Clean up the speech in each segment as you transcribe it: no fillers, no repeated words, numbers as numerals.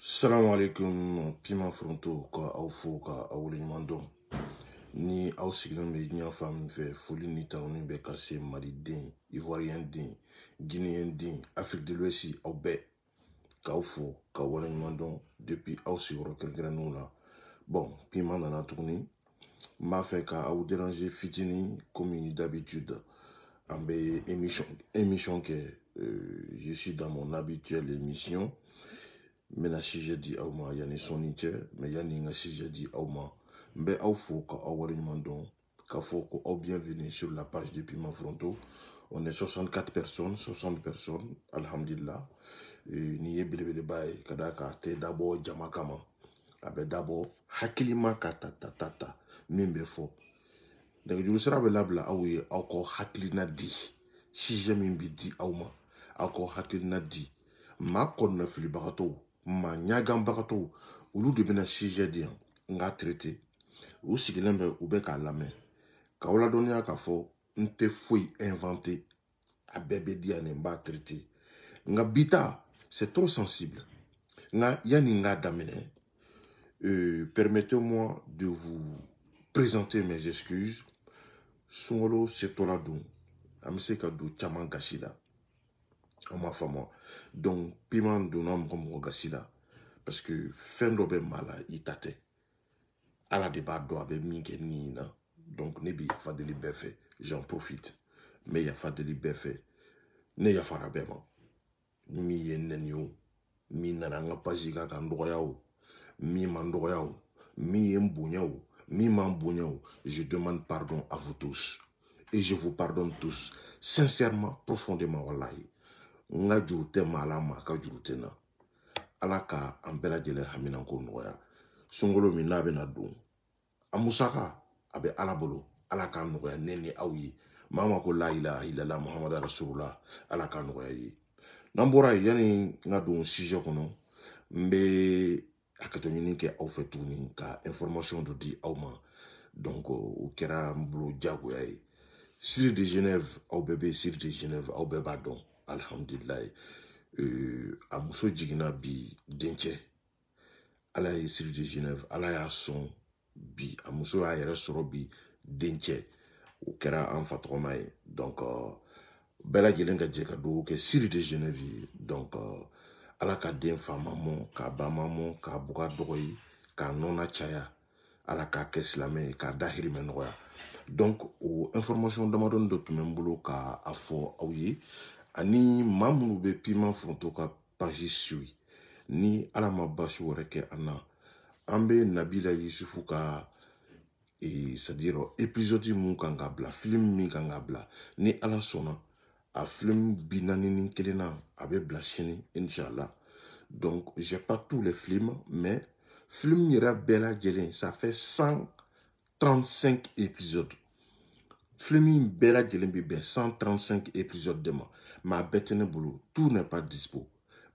Salam alaikum, Piment Fronto, ka aw fo ka aw waleɲuman dɔn. Ni aw sigilen bɛ ɲɛ fan min fɛ, foli ni tanuni bɛ ka se Maliden, Ivoirien den, Guinéen den, Afrique de l'Ouest aw bɛɛ. K'aw fo ka waleɲuman dɔn depuis aw sigiyɔrɔ kɛrɛnkɛrɛnnenw la. Bon, Piment nana tuguni. N b'a fɛ ka aw déranger fitini comme d'habitude. An bɛ émission kɛ, je suis dans mon habituelle émission. Mena sujet di aw ma yani sɔnni cɛ, mais yani n ka sujet di aw ma, n bɛ aw fo ka aw waleɲuman dɔn, k'a fɔ ko aw bienvenue sur la page de Piment Fronto. On est 64 personnes, 60 personnes, alhamdulillah. Ni ye belebeleba ye ka d'a kan a tɛ dabɔ jama kama, a bɛ dabɔ hakilima ka ta min bɛ fɔ. Nɛgɛjuru sira bɛ labila aw ye aw ka hakilina di, sujet min bɛ di aw ma, aw ka hakilina di. Maa kɔnɔna filibagatɔw, maa ɲaganbagatɔw, olu de bɛna sujet di yan n k'a traité. U sigilen bɛ u bɛ k'a lamɛn, k'aw ladɔnniya k'a fɔ n tɛ foyi inventé, a bɛɛ bɛ di yan nin b'a traité. Nka bi ta c'est trop sensible. Nka yani n k'a daminɛ, permettez-moi de vous présenter mes excuses. Sunkalo setɔla don, an bɛ se ka don caman gasi la. On m'a fait moi. Donc, Piment donna mɔgɔ gasi la. Parce que fɛn dɔ bɛ maa la i ta tɛ. Ala de b'a dɔn a bɛ min kɛ nin na. Donc, ne bɛ yafa deli bɛɛ fɛ. J'en profite. N bɛ yafa deli bɛɛ fɛ. Ne yafara bɛɛ ma. Min ye nɛni o, min nana an ka page kan ka n dɔgɔya o, min ma n dɔgɔya o, min ye n bonya o, min ma n bonya o, je demande pardon à vous tous. Et je vous pardonne tous. Sincèrement, profondément, wallahi. Nga juru tɛ maa la maa ka juru tɛ n na. Ala ka an bɛɛ lajɛlen haminanko nɔgɔya. Sunkalo min n'a bɛna don, a musaka a bɛ Ala bolo. Ala k'a nɔgɔya ne ni aw ye. Maa ma ko la ilaha illallah Muhamadu rasulullah. Ala k'a nɔgɔya ye. N'an bɔra yen yani n ka don sujet kɔnɔ, n bɛ hakɛto ɲini kɛ aw fɛ tuguni ka information dɔ di aw ma. Donc o kɛra n bolo diyagoya ye. Siri de Genève, aw bɛɛ bɛ Siri de Genève, aw bɛɛ b'a dɔn. Alhamdulillah. A muso jiginna bi dencɛ. Ala ye Siri de Genève, Ala y'a sɔn bi. A muso y'a yɛrɛ sɔrɔ bi dencɛ. O kɛra an fa tɔgɔma ye. Donc bɛɛ lajɛlen ka jɛ ka dugawu kɛ Siri de Genève ye. Donc Ala ka den fa ma mɔn, k'a ba ma mɔn, k'a buga dɔgɔ ye, k'a nɔnna caya. Ala k'a kɛ silamɛ ye, k'a dahirimɛ nɔgɔya. Donc o information damadɔni dɔ tun bɛ n bolo k'a fɔ aw ye. Ani maa minnu bɛ Piment Fronto ka page suit, ni Ala ma basi wɛrɛ kɛ an na, an bɛ Nabila Yusufu ka c'est-à-dire épisode mun kan ka bila, film min kan ka bila, ni Ala sɔnna, a film bi naani ni kelen na a bɛ bila sini inchallah. Donc j'ai pas tous les films, mais film yɛrɛ bɛɛ lajɛlen ça fait 135 épisodes. Film in bɛɛ lajɛlen bɛ bɛn 135 épisodes de ma. Mais a bɛɛ tɛ ne bolo, tout n'est pas dispo.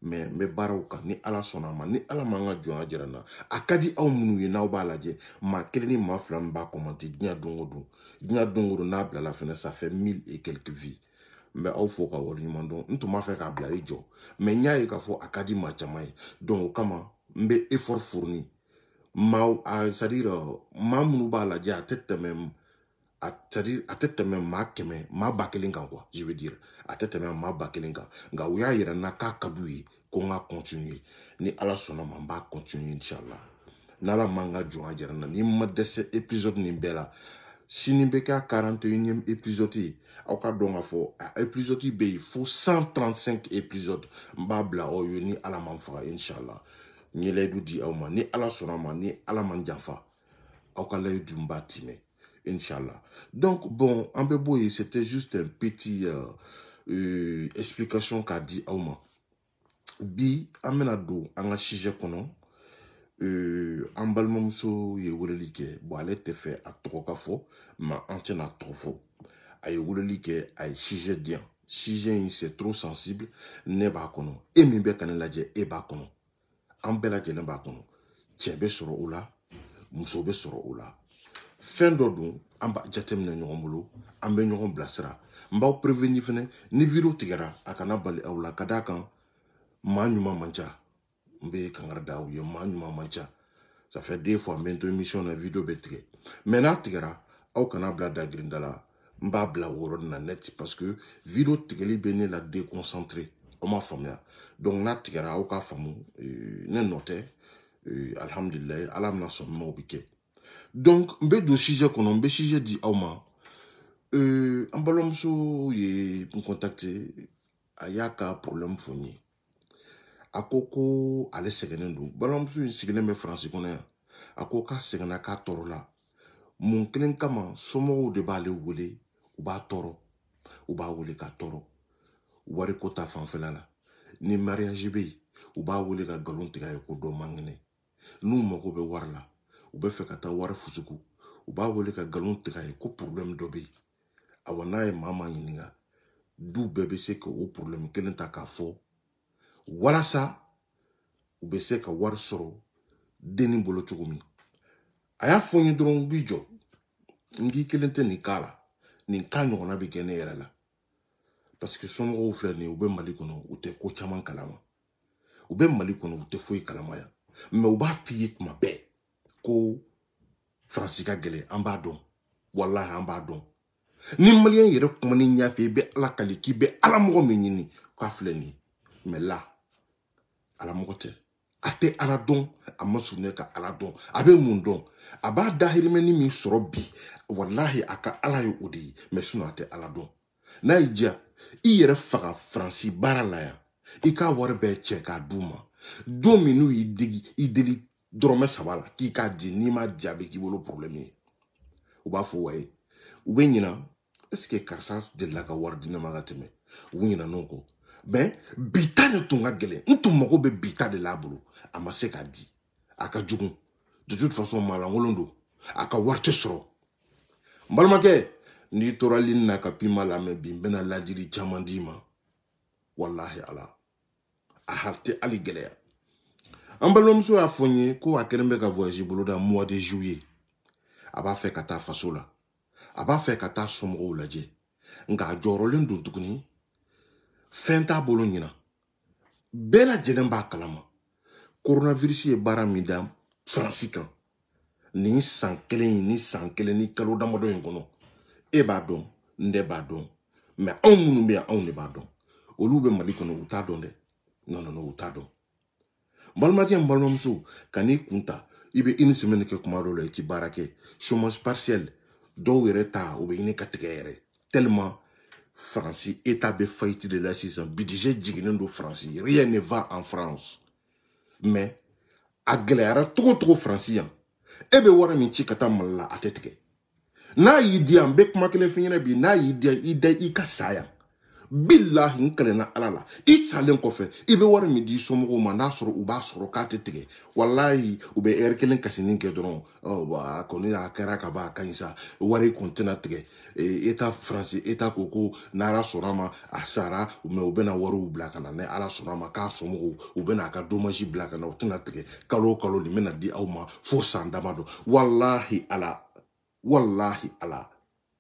Mais n bɛ baaraw kan ni Ala sɔnna ma, ni Ala m'an ka jɔnya jira n na. A ka di aw minnu ye n'aw b'a lajɛ, maa kelen ni maa fila min b'a commenter diɲɛ don o don. Diɲɛ don o don n'a bilala fɛnɛ, ça fait 1000 et quelques vies. N bɛ aw fo ka waleɲuman dɔn. N tun b'a fɛ k'a bila i jɔ, mais n y'a ye k'a fɔ a ka di maa caman ye. Donc o kama n bɛ effort fourni. C'est-à-dire maa minnu b'a lajɛ a tɛ tɛmɛ c'est-à-dire a tɛ tɛmɛ maa 100, maa 1000 kan quoi, je veux dire. A tɛ tɛmɛ maa 1000 kan. Nka u y'a yira n na k'a ka d'u ye ko n ka continuer. Ni Ala sɔnna ma n b'a continuer inchallah. N'Ala m'an ka jɔnya jira n na, ni ma dɛsɛ épisode nin bɛɛ la, sini bɛ kɛ 41e épisode ye. Aw ka dɔn k'a fɔ a épisode bɛ yen fo 135 épisodes. N b'a bila aw ye ni Ala m'an faga inchallah. N ye layidu di aw ma, ni Ala sɔnna ma, ni Ala m'an janfa, aw ka layidu n b'a timɛ. Inch'Allah. Donc, bon, en beboye, c'était juste un petit explication qu'a dit Auma. Bi, amenado, anga sujet kono, en balmamso ye wurelike, bo ale te fait à trocafo, ma antenne à trofo. Aye wurelike, aye sujet dien. Sujet, c'est trop sensible, ne ba kono. E mi be kaneladje, e ba kono. En beladje ne ba kono. Tchebe soro oula, musobe soro oula. Fin d'odon, an ba jateminɛ ɲɔgɔn bolo, an bɛ ɲɔgɔn bilasira. N b'aw prévenir fɛnɛ, ni vidéo tigɛra, a kana bali aw la, ka d'a kan maa ɲuman man ca. Mbe kangarda ou ye mancha. Ça fait 2 fois maintenant émission na vidéo betre. Maintenant tigara au kana bla da grindala. Mba bla woro na net parce que vidéo tigeli bene la déconcentré. On m'a famé. Donc na tigara au ka famu ne noté alhamdulillah alam na son mo bike. Donc mbe do sujet kono mbe sujet di awma en balomso ye me contacter ayaka problème foni. Akoko ale segenen do balomso sigelen be France kono ya akoka segena ka toro la mon kelen kama somo de bale wole u ba toro u ba wole ka toro wari ko ta fanfela la ni mariage be u ba wole ka galon tiga ko do mangene nu mako be warla u be fe ka ta war fusuku u ba wole ka galon tiga ko problème do be awana e mama yininga du bebe se ko o problème kelen ta ka fo wala sa u be se ka war soro deni bolo chugumi aya fonyi dron bijo ngi kelente ni kala ni kanyo na bi gene yela parce que son ro frère ni ube mali kono ute ko chaman kalama ube mali kono ute foi kalama ya mais uba fiye ma be ko francika gele amba don wallahi amba don ni malien yere ko ni nya fe be ala kaliki be ala mo menini ko afleni mais là ala mo te ate ala don amasune ka ala don abe mun don aba dahirime ni mi soro bi wallahi aka ala yo odi mais sunu ate ala don na ija i yere faga franci barala ya i ka wara be che ka duma dominu i deli drome sabala ki ka di ni ma diabe ki bolo problème u ba fo way u be nyina est-ce que karsa de la ka war dina magateme u nyina nonko ben bita de tunga gele ntumoko be bita de labulu amase ka di aka jugun de toute façon malangolondo aka warte soro mbalmake ni toralin na kapima la me bimbena ladiri chamandima wallahi ala a harte ali gele ambalomso a fonye ko akerembe ka voyager bolo da mois de juillet aba fe kata fasola aba fe kata somro laje nga jorolen dun tukuni fenta bolo nyina bela jelemba kalama coronavirus e bara midam francican ni sankelen ni kalo damado ngono e ba don nde ba don mais on munu be on ne ba don olu be mali kono uta don de non uta don balmake mbalmamso kani kunta ibe une semaine ke kuma do le ti barake chômage partiel do reta ou be ine katigere tellement France état de faillite de l'assistance budget jignen do France rien ne va en France mais aglera trop francien e be wara min ci kata malla atetke na yidi am be kuma kele finyana bi na yidi ida ikasaya billahi nkalena alala isalen ko fe ibe wara mi di somo ma na soro uba soro ka tetke wallahi ube erkelen kasinin ke doron ba koni akara ka ba kanisa wari kontena tege eta France eta koko nara sorama asara me ubena waru blakana ne ala sorama ka somo ubena ka dommage blakana otena tege kalo ni mena di awma fo sandamado wallahi ala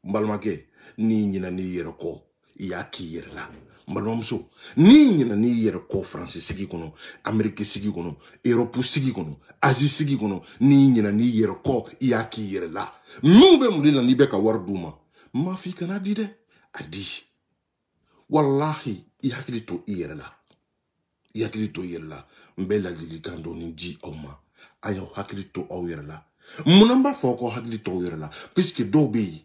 mbalmake ni nyina ni yeroko iya ki yere la mbalomso ni nyina ni yere ko France sigi kono Amerique sigi kono Europe sigi kono Asie sigi kono ni nyina ni yere ko iya ki yere la mube mulila ni be ka war duma ma fi kana di de adi wallahi iya kili to yere la mbela dili kando ni di awma ayo hakili to aw yere la munamba foko hakili to yere la puisque dobe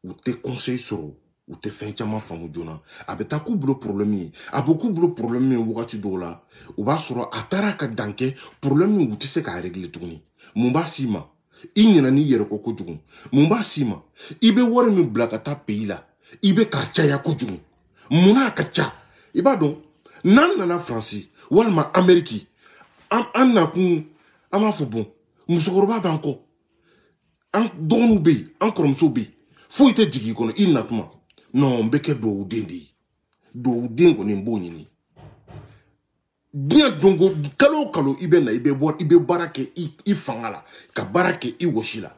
ou te conseil soro ou te fin chama famu jona abeta ku blo problème aboku blo problème wakati dola ou ba soro atara ka danke problème ou te se ka régler tuguni mumba sima inyina ni yere ko jugun mumba sima ibe wor mi blakata pays la ibe ka chaya ko jugun muna ka cha iba don nan na France walma Amerique an na kun ama fo bon musokoroba banko an donu be an koromso be fo ite digi kono inatuma non mbeke do dengo ni mbonyini bien dongo kalo ibe na ibe barake i fangala ka barake i woshila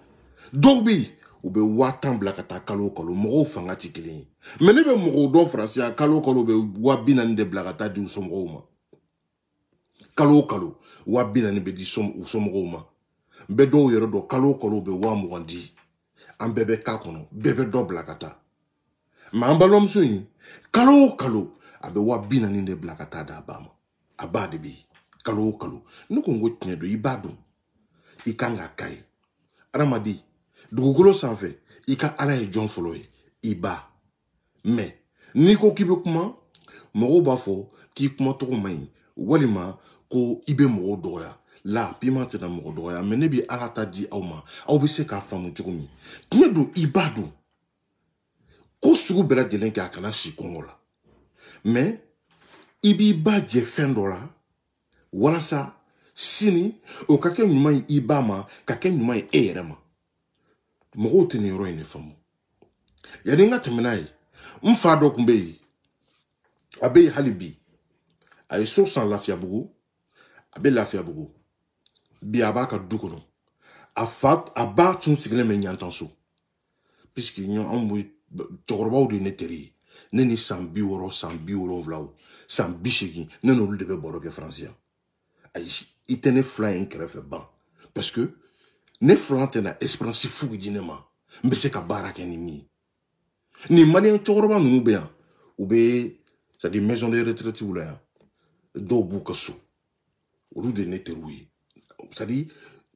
dobi ube watan blakata kalo mo fangati kili menebe mo do français kalo be wabina nde blakata di usomgo ma kalo kalo wa binani be di somɔgɔw ma n bɛ dɔw yɛrɛ dɔn kalo kalo bɛ 20 di an bɛɛ bɛ k'a kɔnɔ bɛɛ bɛ dɔ bila ka taa mais an balimamuso in kalo kalo a bɛ 40 de bila ka taa d'a ba ma a ba de bɛ yen kalo kalo ne ko n ko tiɲɛ don i b'a dɔn i kan ka k'a ye adamaden dugukolo sanfɛ i ka ala ye jɔn fɔlɔ ye i ba mais n'i ko k'i bɛ kuma mɔgɔw b'a fɔ k'i kuma tɔgɔ man ɲi walima ko i bɛ mɔgɔw dɔgɔya la piment tɛna mɔgɔ dɔgɔya mais ne bɛ ala ta di aw ma aw bɛ se k'a faamu cogo min tiɲɛ don i b'a dɔn ko sugu bɛɛ lajɛlen kɛ a kana si kɔngɔ la mais i b'i ba jɛ fɛn dɔ la walasa sini o ka kɛ ɲuman ye i ba ma ka kɛ ɲuman ye e yɛrɛ ma mɔgɔw tɛ nin yɔrɔ in de faamu yanni n ka tɛmɛ n'a ye n fa dɔ tun bɛ yen a bɛ yen hali bi a ye so san Lafiyabugu a bɛ Lafiyabugu bi a b'a ka du kɔnɔ a ba tun sigilen bɛ Ɲantanso puisque anw bɛ cɛkɔrɔbaw de ne teri ye ne ni san 60 san 70 san 80 ne n'olu de bɛ baro kɛ Faransi yan ayi i tɛ ne fila in kɛrɛfɛ ban parce que ne fila tɛna espérance foyi di ne ma n bɛ se ka baara kɛ ni min ye nin maliyɛn cɛkɔrɔba ninnu bɛ yan u bɛ c'est à dire maison de retraite la yan dɔw b'u ka so olu de ne teriw ye c'est à dire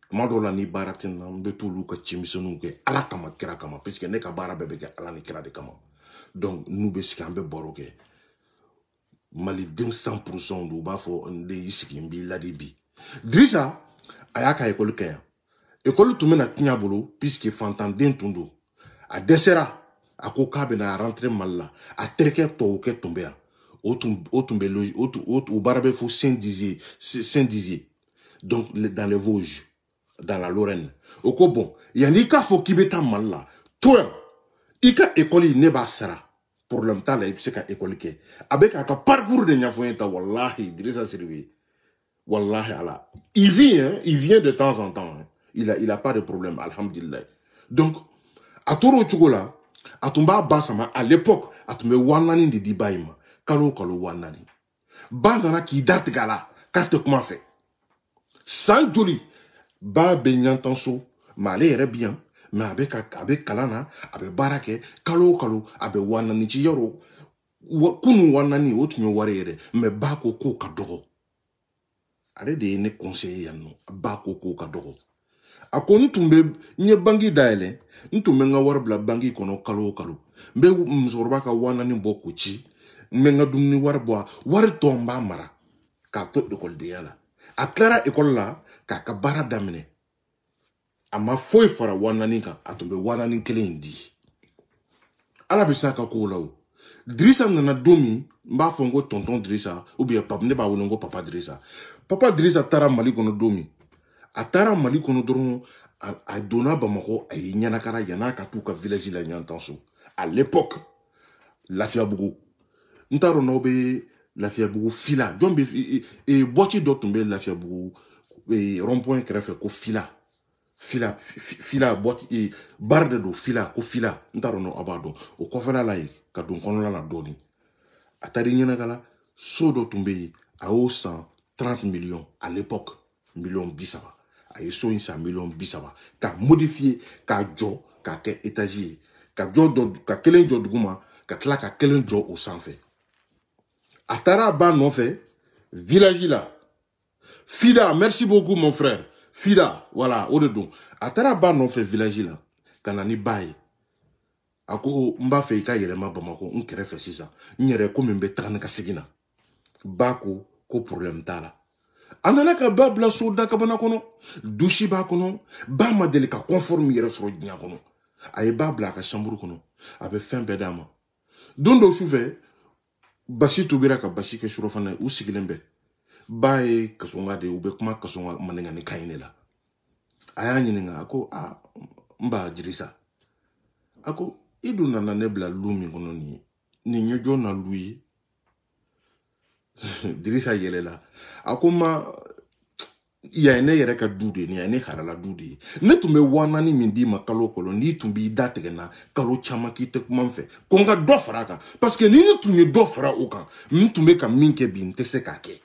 tuma dɔw la ni baara tɛ n na n bɛ t'olu ka cimisɛnninw kɛ ala kama kira kama parce que ne ka baara bɛɛ bɛ kɛ ala ni kira de kama donc n'u bɛ sigi an bɛ baro kɛ maliden 100% don u b'a fɔ n de y'i sigi n b'i ladi bi Dirisa a y'a ka école kɛ yan école tun bɛ na tiɲɛ a bolo puisque fantanden tun don a dɛsɛra a ko k'a bɛna rentrer Mali la a terikɛ tɔw kɛ tun bɛ yan o tun bɛ loge o baara bɛ fo Saint-Dizier donc dans les Vosges dans la Lorraine o ko bon yanni k'a fɔ k'i bɛ taa Mali la to yan i ka école ne b'a sara problème t'a la i bɛ se ka école kɛ a bɛ k'a ka parcours de ɲɛfɔ n ye ta walahi Dirisa Siribe wallahi ala il vient de temps en temps hein. Il a pas de problème alhamdulillah donc a tora o cogo la a tun b'a ba sama à l'époque a tun bɛ 4000 de di ba in ma kalo kalo 4000 ba nana k'i da tigɛ a la k'a tɛ kuma fɛ san joli ba bɛ Ɲantanso mais ale yɛrɛ bi yan mais a bɛ kalan na a bɛ baara kɛ kalo kalo a bɛ 4000 ci yɔrɔ kunun 4000 o tun ye wari yɛrɛ mais ba ko k'o ka dɔgɔ ale de ye ne conseiller yan nɔ ba ko k'o ka dɔgɔ a ko n ye banki dayɛlɛ n tun bɛ n ka wari bila banki kɔnɔ kalo o kalo n bɛ musokɔrɔba ka 4000 bɔ k'o ci n bɛ n ka dumuni wari bɔ wari tɔ n b'a mara k'a to écoledenya la a tilara école la k'a ka baara daminɛ a ma foyi fara 4000 kan a tun bɛ 4000 in di ala bɛ se a ka kow la o Dirisa nana don min n b'a fɔ n ko tonton Dirisa ou bien ne b'a wele n ko papa Dirisa taara Mali kɔnɔ don min a taara Mali kɔnɔ dɔrɔn a donna Bamakɔ a ye ɲanakara yan'a ka t'u ka village la Ɲantanso à l'époque Lafiyabugu n t'a dɔn n'aw bɛ Lafiyabugu fila jɔn bɛ boîtier dɔ tun bɛ Lafiyabugu rond-point kɛrɛfɛ ko fila boîtier bar de don fila ko fila n t'a dɔn aw b'a dɔn o kɔfɛla la yen ka don kɔnɔna la dɔɔnin a taara ɲanakala so dɔ tun bɛ yen a y'o san 30 millions à l'époque millions 30 a ye so in san millions 30 k'a modifier k'a jɔ k'a kɛ étage ye ka kelen jɔ duguma ka tila ka kelen jɔ o sanfɛ a taara a ba nɔfɛ village la Fida merci beaucoup mon frère Fida voilà o de don a taara a ba nɔfɛ village la ka na ni ba ye a ko n b'a fɛ i ka yɛlɛma Bamakɔ n kɛrɛfɛ sisan n yɛrɛ komi n bɛ taga ni ka segin na ba ko problème t'a la a nana ka ba bila so dakabana kɔnɔ douche b'a kɔnɔ ba ma deli ka confort min yɛrɛ sɔrɔ diɲɛ kɔnɔ a ye ba bila a ka chambre kɔnɔ a bɛ fɛn bɛɛ d'a ma don dɔ sufɛ basi tobira ka basi kɛ surɔfana ye u sigilen bɛ ba ye kasɔnga de ye u bɛ kuma kasɔnga maninkanin kan in de la a y'a ɲininka a ko n ba Dirisa a ko i dun nana ne bila lu min kɔnɔ nin ye jɔn na lu ye Dirisa yɛlɛla a ko ma ya ne yɛrɛ ka du de ye nin ya ne harala du de ye ne tun bɛ 4000 min d'i ma kalo kɔlɔ n'i tun b'i da tigɛ na kalo caman k'i tɛ kuma n fɛ ko n ka dɔ fara a kan parce que ni ne tun ye dɔ fara o kan n tun bɛ ka min kɛ bi n tɛ se k'a kɛ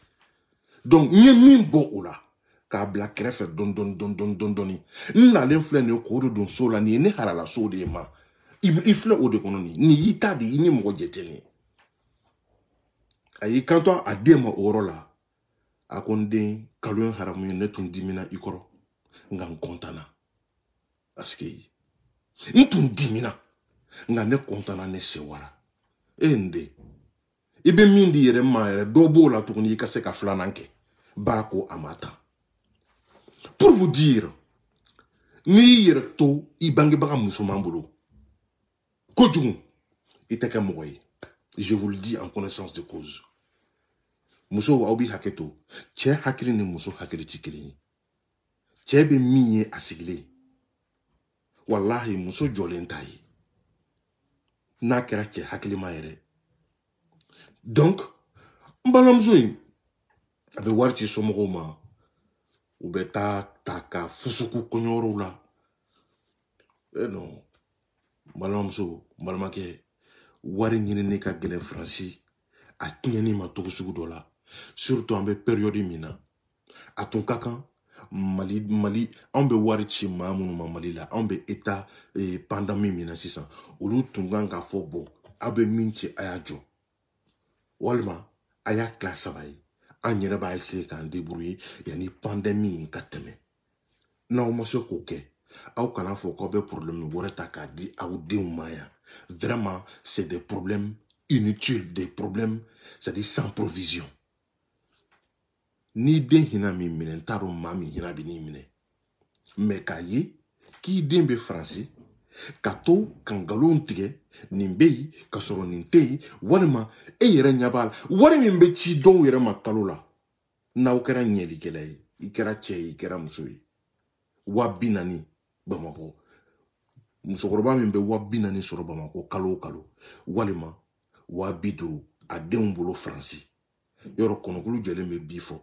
Donc, nye min bo ou la. Ka bla krefe don. N'alen flè ne koro don so la ni ne halala so de ma. I flè o de kono ni. Ni yita de ini mo jete ni. Ayi kanto a de ma oro la. Akonde kaluen haramu ne tun dimina ikoro. Ngan kontana. Aske ntun dimina. Nga ne kontana ne sewara. Ende. Ibe mindi yere ma yere dobo la tukuni yikase ka flananke. Bako amata. Pour vous dire, ni yere to ibange baka musulman bolo. Kojung iteke moye. Je vous le dis en connaissance de cause. Muso aubi haketo. Che hakiri ni muso hakiri tikiri. Che be miye asigile. Wallahi muso jolentai. Na kera che hakili maere. Donc, mbalamzoui. Abe warchi somogo ma. Ube taka fusuku konyoro la. Non. Mbalamzo, mbalamake. Wari nyine neka gele fransi. A tinyani ma tokusugu dola. Surtout en période mina. A ton kakan. Mali, on be wari chi mamunu ma Mali la. On be état pandami mina sisan. Olu tunganga fobo. Abe minche ayajo. Walma, aya classe abaye. An yɛrɛ b'a essayer k'an débrouiller yani pandémie in ka tɛmɛ. N'aw ma se k'o kɛ, aw kana fɔ k'aw bɛ problème wɛrɛ ta k'a di aw denw ma yan. Vraiment, c'est des problèmes inutiles, des problèmes, c'est-à-dire sans provision. Ni den hina min minɛ, n t'a dɔn maa min hina bɛ n'i minɛ. Mais k'a ye k'i den bɛ Faransi, ka to ka nkalon tigɛ nin bɛ yen ka sɔrɔ nin tɛ yen walima e yɛrɛ ɲɛ b'a la wari min bɛ ci dɔw yɛrɛ ma kalo la n'aw kɛra ɲɛlikɛla ye i kɛra cɛ ye i kɛra muso ye 40,000 Bamakɔ musokɔrɔba min bɛ 40,000 sɔrɔ Bamakɔ kalo o kalo walima 50,000 a denw bolo Faransi yɔrɔ kɔnɔkulu jɛlen bɛ bi fɔ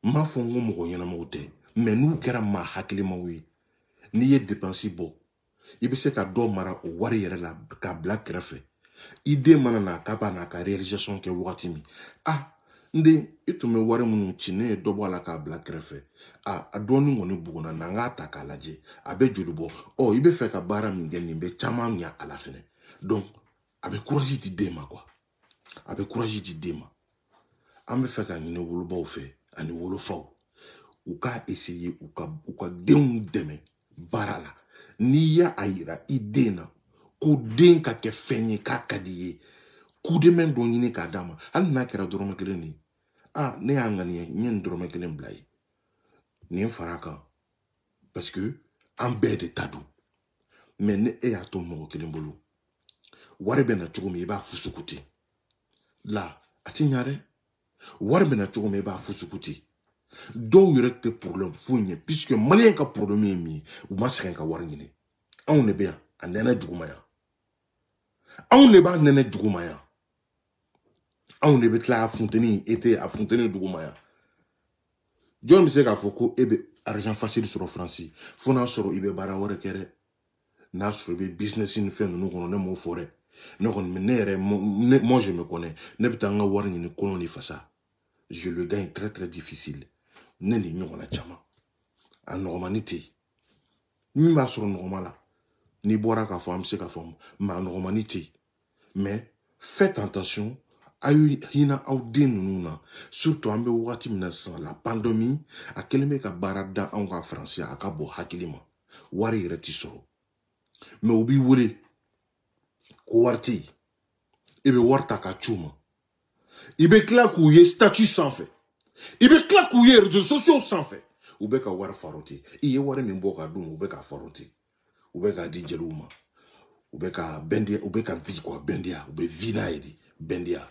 n m'a fɔ n ko mɔgɔ ɲɛnamaw tɛ mais n'u kɛra maa hakilimaw ye n'i ye dépense bɔ i bɛ se ka dɔ mara o wari yɛrɛ la k'a bila kɛrɛfɛ i den mana na k'a b'a n'a ka réalisation kɛ wagati min n den i tun bɛ wari minnu ci ne ye dɔ bɔ a la k'a bila kɛrɛfɛ a dɔɔnin kɔni buguna na n k'a ta k'a lajɛ a bɛ joli bɔ i bɛ fɛ ka baara min kɛ nin bɛ caman ɲɛ a la fɛnɛ donc a bɛ courage di den ma quoi a bɛ courage di den ma an bɛ fɛ ka ɲini wolobaw fɛ ani wolofaw u k'a essayer u ka denw dɛmɛ baara la n'i y'a yira i den na ko den ka kɛ fɛn ye k'a ka di ye kudɛmɛ dɔ ɲini k'a d'a ma hali n'a kɛra dɔrɔmɛ kelen de ne y'a ŋaniya n ye nin dɔrɔmɛ kelen bila ye nin fara kan parce que an bɛɛ de ta don mais ni e y'a to mɔgɔ kelen bolo wari bɛ na cogo min i b'a fusuku ten la a ti ɲa dɛ wari bɛ na cogo min i b'a fusuku ten dɔw yɛrɛ tɛ problème foyi ɲɛ puisque maliyɛn ka problème ye min ye u ma sɛgɛn ka wari ɲini anw de bɛ yan a nɛnɛ duguma yan anw de b'a nɛnɛ duguma yan anw de bɛ tila a funteni été a funteni duguma yan jɔn bɛ se k'a fɔ ko e bɛ argent facile sɔrɔ Faransi fo n'a sɔrɔ i bɛ baara wɛrɛ kɛ dɛ n'a sɔrɔ i bɛ business ni fɛn ninnu kɔnɔ ne m'o fɔ dɛ ne kɔni ne yɛrɛ moi je me connais ne bɛ taa n ka wari ɲini kɔnɔ ni fasa je le gagne très très difficile ne ni ɲɔgɔn na caman a nɔgɔmani tɛ yen min b'a sɔrɔ nɔgɔma la n'i bɔra k'a fɔ an bɛ se k'a fɔ mais a nɔgɔmani tɛ yen mais faites attention a y'u hinɛ aw den ninnu na surtout an bɛ wagati min na sisan la pandémie a kɛlen bɛ ka baara da anw ka Faransi a ka bɔ hakili ma wari yɛrɛ tɛ sɔrɔ mais u b'i wele ko wari tɛ yen i bɛ wari ta ka ci u ma i bɛ tila k'u ye statut sanfɛ i bɛ tila k'u ye réseaux sociaux sanfɛ u bɛ ka wari faro ten i ye wari min bɔ ka d'u ma u bɛ ka faro ten u bɛ k'a di jeliw ma u bɛ ka bɛndiya u bɛ ka vie quoi bɛndiya u bɛ vie n'a ye de bɛndiya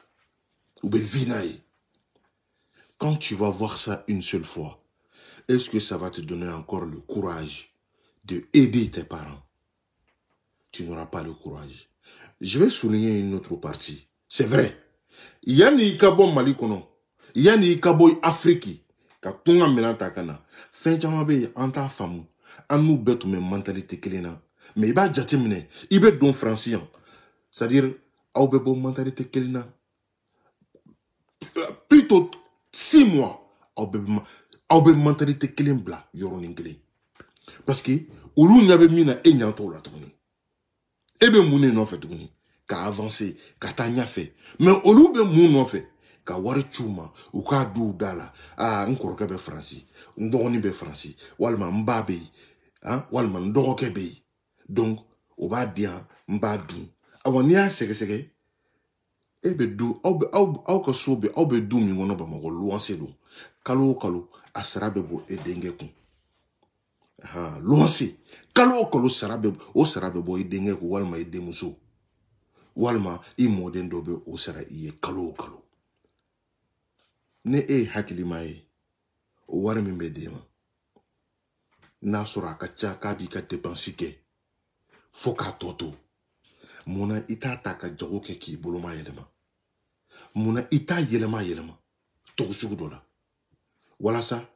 u bɛ vie n'a ye quand tu vas voir ça une seule fois est-ce que ça va te donner encore le courage de aider tes parents? Tu n'auras pas le courage. Je vais souligner une autre partie. C'est vrai. Yani i ka bɔ Mali kɔnɔ yani i ka bɔ Afrique ka tunga minɛn ta ka na fɛn caman bɛ yen an t'a faamu an n'u bɛɛ tun bɛ mentalité kelen na mais i b'a jate minɛ i bɛ don Faransi yan c'est-à-dire aw bɛ bɔ mentalité kelen na plutôt 6 mois aw be mentalité kelen bla yoronin kelen parce que olu nya be mina e nyanto la tuguni e be mun no fait tuguni ka avancer ka ta nya fait mais olu be mun no fait ka wari chuma u ka du dala nkoroke be franci ndogoni be franci walma mbabe hein walma ndogoke be donc o ba dia mbadu awani a sege ebe du aw ka so be aw be du mi ngono ba ma ko luanse do kalo asarabe bo e denge kun luanse kalo sarabe o sarabe bo e denge ko walma e demuso walma i moden do be o sara iye kalo ne e hakili mai o wara mi be dema na sura ka cha ka bi ka dépenser ke fo ka toto muna ita ta ka jago ke ki boloma yelema muna ita yelema to sugu dola wala sa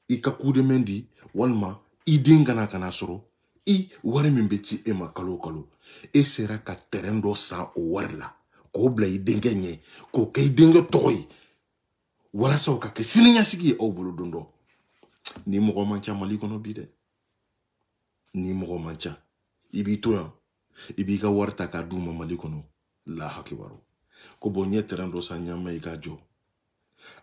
i ka kude mendi walma i dingana kana soro i wari min be ci e ma kalo e sera ka terrain do sa o warla ko bla i denge nye ko ke denge toy wala sa o ka ke sininya sigi o bulu dundo ni mo mancha mali kono bi de ni mo mancha ibi to yan ibi ka warta ka duma mali kono la hakibaro ko bonye terrain do sa nyama i ka jo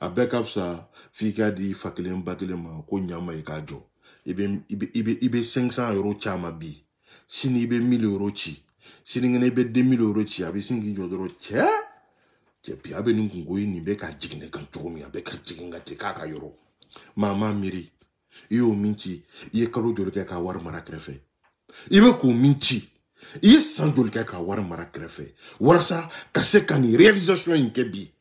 abeka fsa fika di fakelen bakelema ko nyama i ka jo ibe 500 euro chama bi sini ibe 1000 euro chi sini ngene ibe 2000 euro chi abi singi jo doro che pi abe nungu ni be ka jigine kan chomi abe ka jiginga te ka euro mama miri iyo minchi ye kalo jol ka war mara krefe ibe ko minchi iye san jol ka war mara krefe wala sa ka se kan réalisation inkebi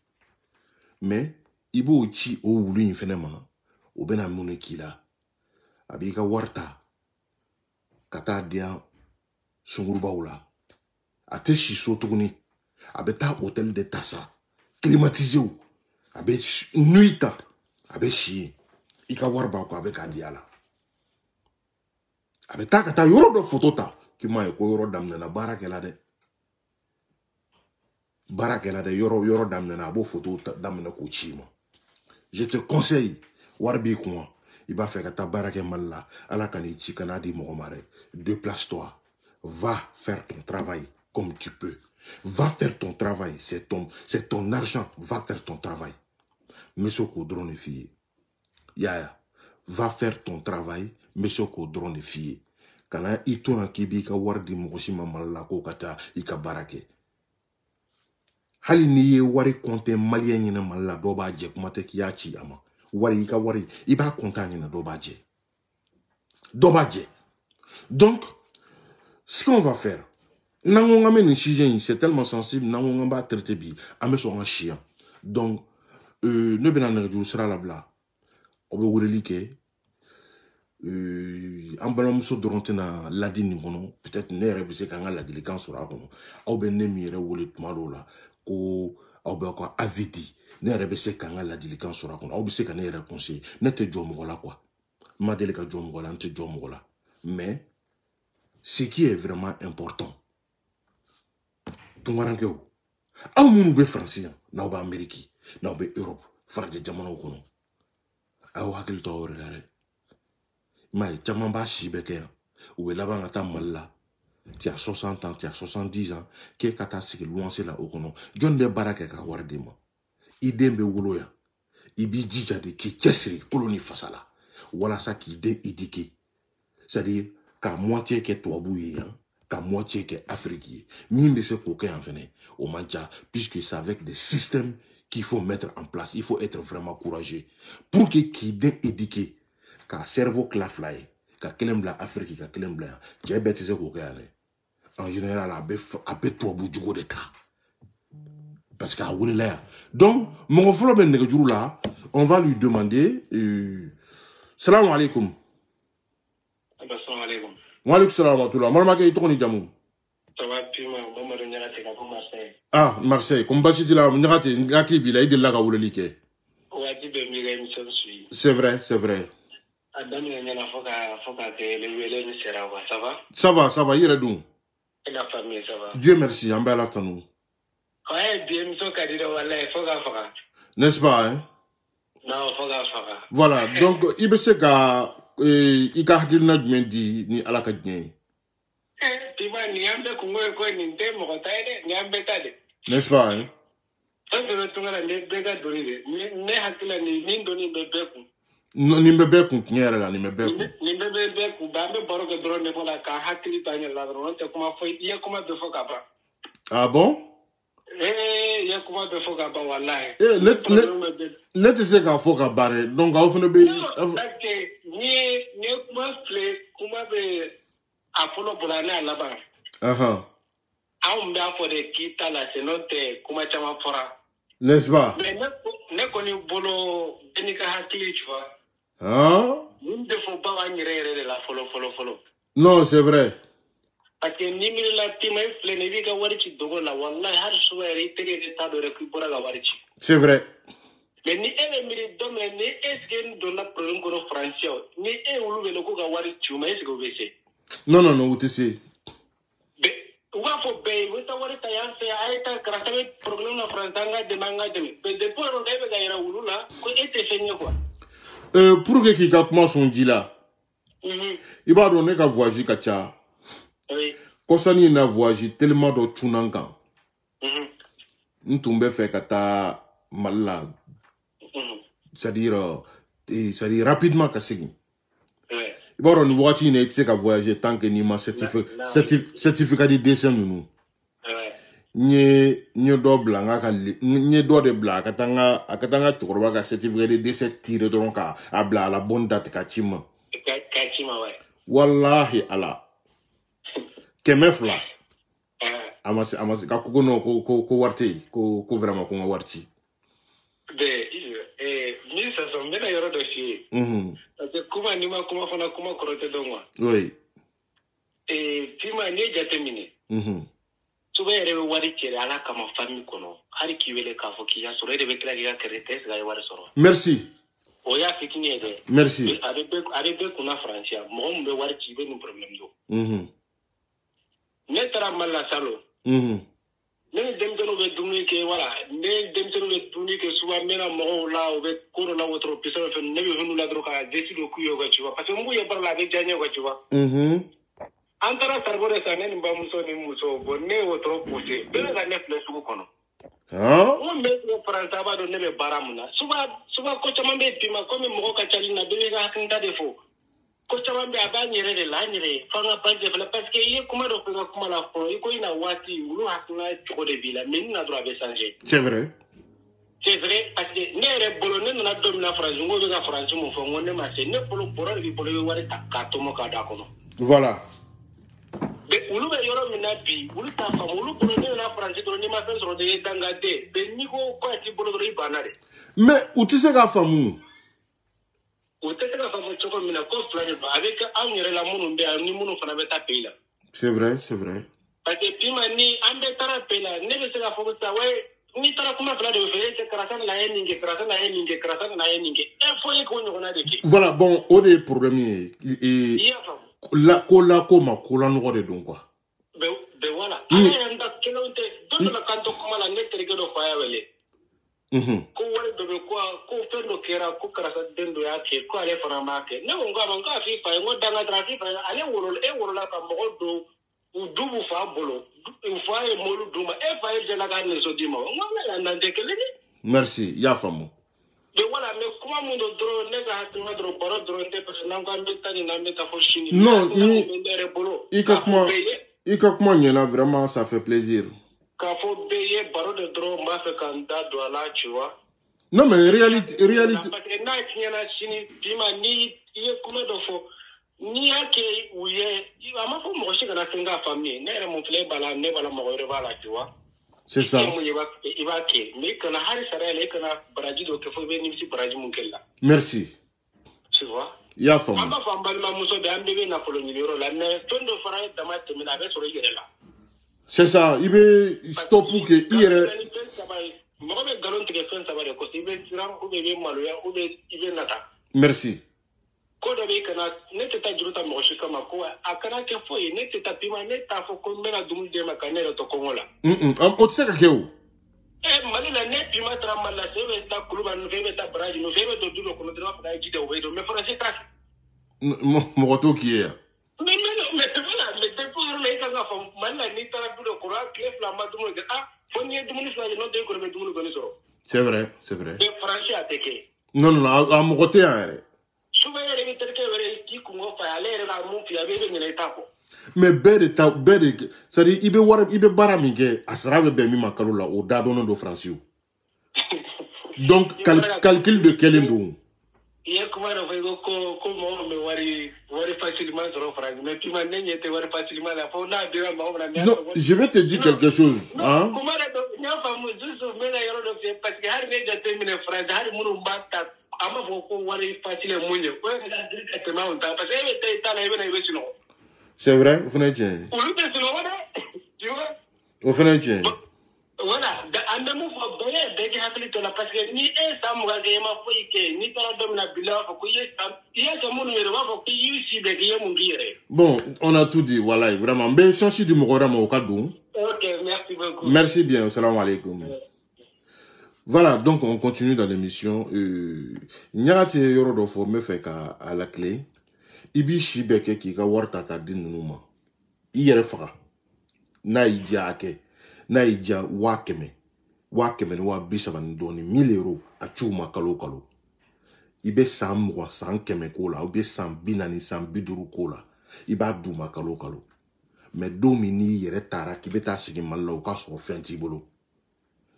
mais ibo chi o wulu infenema o bena mune kila abi ka warta kata dia sunguruba wala ate shiso tuguni abe ta hôtel de tassa climatisé ou abe nuita abe chi ika warba ko abe ka diala abe ta kata yoro do photo ta ki may ko yoro damna na barakela de yoro damna na bo photo damna ko chima je te conseille warbi ko il va faire ta barake malla ala kani chikana di mogomare déplace-toi va faire ton travail comme tu peux. Va faire ton travail, c'est ton argent, va faire ton travail. Monsieur Kodron est fille. Yaya, va faire ton travail, monsieur Kodron est fille. Kana ito en kibi ka wardi mokoshima malala ko kata ika barake. Hali niye wari konte malien yina malala doba je kumate kiyachi ama. Wari ika wari, iba konta yina doba je. Donc, ce qu'on va faire, c'est tellement sensible, on va traiter bi, on un chien. Donc, ne benana sera là bla. On va vous reliquer. En balam so na ladini kono, peut-être ne rebise kanga la délicat sera kono. Au ben ne mire ou le marola, ko au ben quoi avidi, ne rebise kanga la délicat sera kono. Au bise kanga réponse, ne te jomola quoi. Ma délicat jomola, ne te jomola. Mais ce qui est vraiment important, tungarankew aw munu be francien na ba ameriki na be europe farje jamano kono aw hakil to wore dare may jaman ba shibeke ou be laba ngata malla ti a 60 ans ti a 70 ans ke kata sigi luanse la okono jonde baraka ka warde ma idembe woloya ibi jija de ki chesri koloni fasala wala sa ki de éduqué, c'est-à-dire qu'à moitié que toi bouillé qu'à moitié que Afrique, mine de ce coquin en venait au mancha, puisque c'est avec des systèmes qu'il faut mettre en place. Il faut être vraiment courageux. Pour que qui d'être éduqué, qu'à cerveau claflaye, qu'à quelqu'un blanc Afrique, qu'à quelqu'un blanc, j'ai bêtisé coquin. En général, à bête toi bout de cas. Parce qu'à où l'air. Donc, mon frère ben là, on va lui demander, salam alaikum. Salam alaikum. Malik salam atullah. Moi, je suis jamu. Ça va, pima, moi, je suis Marseille. Ah, Marseille. Comme Bachi dit là, il est là, c'est vrai, c'est vrai. Ça va, il est d'où? Et la famille, ça va. Dieu merci, en bas là, nous. Ouais, Dieu me dit, n'est-ce pas, hein? Non, faga. Voilà, donc il se ka i ka hakilina jumɛn di ni ala ka diɲɛ ye. Pima ni ambe kungo ko ni nde mo taide ni ambe tade. N'est-ce pas hein? Ça c'est le tungala ne bega doride. Ne hakila ni ndoni bebeku. Ni bebe kun tiɲɛ yɛrɛ la ni bebeku. Ni bebeku ba me baro ke drone ko la ka hakili tanya la drone te kuma foi iya kuma be foka ba. Ah bon? Ya kuma be foka ba wallahi. Ne te se ka fɔ ka bare donc aw fana be parce que ni kuma fle kuma be apolo bulana la ba. Aw mbe afo de kita la senote kuma chama fora. N'est-ce pas? Mais ne koni bolo denika hakili tu vois. Nous devons pas venir de la follow. Non, c'est vrai. Parce que ni mi la tima fle ne vi ka warichi dogo la wallahi har suwa ri tege de ta do recupera la warichi. C'est vrai. Mais ni ele mi do me ni est-ce do la problème ko français ni e wulu be ko ka warichi ma est-ce que vous savez? Non, ou tu sais. Wa fo be wita wari ta yan se ayta karatabe problème na français de manga de mais depuis on debe ga ira wulu la ko était fenye quoi. Pour que qui capte son dit là. Il va donner qu'à voyager kacha. Oui. Kosani na voyager tellement de tunankan. Ntumbe fait kata malade. C'est-à-dire rapidement kasigi. Oui. Il va donner voiture ne tse ka voyager tant que ni ma certificat de décès nous. Nye do blanc ka nye do de blanc akatanga chokoroba ka certificat de décès tiré donc à bla la bonne date ka chima ouais wallahi ala kemefla amasi ka ko no ko warti ko vraiment ko warti de mi ça son bena yoro do fi parce que kuma ni ma kuma fana kuma korote dongwa oui pima ni jatemine tuba yɛrɛ bɛ wari cɛrɛ ala kama famille kɔnɔ hali k'i wele k'a fɔ k'i y'a sɔrɔ e de bɛ tila k'i ka kɛrɛ tɛ se ka wari sɔrɔ. Merci. O y'a fitini ye dɛ. Merci. a bɛ bɛɛ kunna faransiya mɔgɔ min bɛ wari ci i bɛ nin problème don. Ne taara Mali la salon. Ne ni denmisɛnninw bɛ dumuni kɛ wala ne denmisɛnninw bɛ dumuni kɛ souvent n bɛna mɔgɔw la u bɛ ko dɔ la wotoro pisɔn fɛ ne bɛ hinɛ u la dɔrɔn ka desi dɔ k'u ye ka ci wa parce que n b'u ye baara la a bɛ diya n ye ka ci wa. An taara saribɔ de san ne ni bamuso ni muso bon ne y'o tɔrɔ poussé bɛɛ ka ne filɛ sugu kɔnɔ. N bɛ filɛ faransa b'a dɔn ne bɛ baara mun na souvent ko caman bɛ bi ma komi mɔgɔ ka ca nin na bɛɛ b'i ka hakilinata de fɔ ko caman bɛ a b'a ɲɛrɛ de la an yɛrɛ f'an ka base fɛnɛ parce que i ye kuma dɔ fɔ i ka kuma la fɔlɔ i ko i na waati olu hakilina cogo de b'i la mais ni na dɔrɔn a bɛ changer. C'est vrai. C'est vrai parce que ne yɛrɛ bolo ne nana don min na faransi n ko bɛ ka faransi mun fɔ n ko ne ma se ne bolo bɔrɔ de b'i bolo i bɛ wari ta k'a tɔmɔ k'a d'a kɔnɔ. Voilà. Olu bɛ yɔrɔ min na bi olu t'a faamu olu bolo ne nana faransi dɔrɔn n'i ma fɛn sɔrɔ de ye dangaden mais n'i ko ko a t'i bolo dɔrɔn i banna de. Mais u tɛ se k'a faamu. U tɛ se ka faamu cogo min na ko fila de don a bɛ kɛ anw yɛrɛ la minnu bɛ yan ni minnu fana bɛ taa pays la. C'est vrai, c'est vrai. Parce que pima ni an bɛ taara pays la ne bɛ se k'a fɔ ko sisan ouais n'i taara kuma fila de bɛ fɛ e cɛ karisa nana ye nin kɛ karisa nana ye nin kɛ karisa nana ye nin kɛ e fo e k'o ɲɔgɔnna de kɛ. Voilà bon o de ye problème ye. I y'a faamu. Ko ma ko la nɔgɔ de don quoi. Bɛɛ wala. ala y'an da kelenw tɛ don dɔ la kan to kuma la ne terikɛ dɔ fa y'a wele. Ko wari dɔ bɛ ko fɛn dɔ kɛra ko karisa den dɔ y'a kɛ ko ale fana m'a kɛ ne ko n k'a ma n k'a f'i fa ye n ko dangadara f'i fa ye ale wolola ka mɔgɔ don u du b'u fa bolo u fa ye mɔlu d'u ma e fa ye jɛla k'a nɛgɛso d'i ma n ko ala y'an dan tɛ kelen ye. Merci i y'a faamu. Mais voilà mais kuma mun don dɔrɔn ne ka hakilina dɔrɔn baro dɔrɔn tɛ parce que n'an ko an bɛ taa nin na an bɛ taa fo sini. Non ni i ka kuma ɲɛna vraiment ça fait plaisir. K'a fɔ bɛɛ ye baro de dɔrɔn n b'a fɛ ka n da don a la tu vois. Non mais réalité parce que n'a tiɲɛna sini bi ma ni i ye kuma dɔ fɔ n'i y'a kɛ u ye a ma fɔ mɔgɔ si kana fɛn k'a faamu ye ne yɛrɛ mun filɛ b'a la ne b'a la mɔgɔ wɛrɛ b'a la tu vois. C'est ça. I b'a kɛ mais i kana hali sariya la i kana baraji dɔ kɛ fo i bɛ nimisi baraji mun kɛ la. Merci. Tu vois. I y'a faamu. An b'a fɔ an balimamuso bɛ an bɛɛ bɛ nafolo ɲini yɔrɔ la mais fɛn dɔ fana dama tɛmɛna a bɛ sɔrɔ i yɛrɛ la. C'est ça i bɛ stop que i yɛrɛ. Mɔgɔ bɛ nkalon tigɛ fɛn saba de kɔsɔ i bɛ siran ou bien i bɛ maloya ou bien i bɛ nata. Merci. Ko dɔ bɛ i kana ne tɛ taa juru ta mɔgɔ si kama ko a kana kɛ foyi ye ne tɛ taa pima ne t'a fɔ ko n bɛna dumuni d'e ma ka ne yɛrɛ to kɔngɔ la. O tɛ se ka kɛ o. Mali la net pima trama la sebe ta kuluba no febe ta braji no febe to dulo kono dra fa ji de wedo me français ta mo to qui est mais voilà mais te pour le ka ga fam man la ni tara dulo ko ra clé flama du mo ah fo ni du mo ni no de ko me du mo ko ni so c'est vrai de français a teke non a mo côté hein souvent il est teke wéré ki ko mo fa ale la mo fi abe ni na ta ko mais bede ça dit ibe baramike asrabe be mi makalo la o da dono do français donc calcul de quel ndou hier comment on fait ko mo me wari facilement sur français mais tu m'as n'était wari facilement la faut na dira ma non je vais te dire quelque chose hein comment nya famu juste mais la yoro do parce que har ne de terminer français har munu mbata ama ko wari facile munye ko da dire que ma on ta parce que ta la ibe na ibe sino. C'est vrai, vous venez de vous venez de voilà, ande mu fo bele de ki hakli to la parce que ni sam ga ge ma fo ike ni tara domina bila ko sam ya ka mun yere wa ko yi si de ge mun gire. Bon, on a tout dit, voilà, vraiment. Mais change du mogora mo kadou. OK, merci beaucoup. Merci bien, assalamu alaikum. Voilà, donc on continue dans l'émission. Nyate yoro do fo me fait ka à la clé. Ibi shibeke ki ka warta ka din numa iyere faga na ija ake na ija wakeme ni wa bisaba ndoni 1000 euros a chuma kalo ibe sam wa san keme kola obe sam binani sam biduru kola iba duma kalo mais domini yere tara ki beta sigi malla o ka so fenti bolo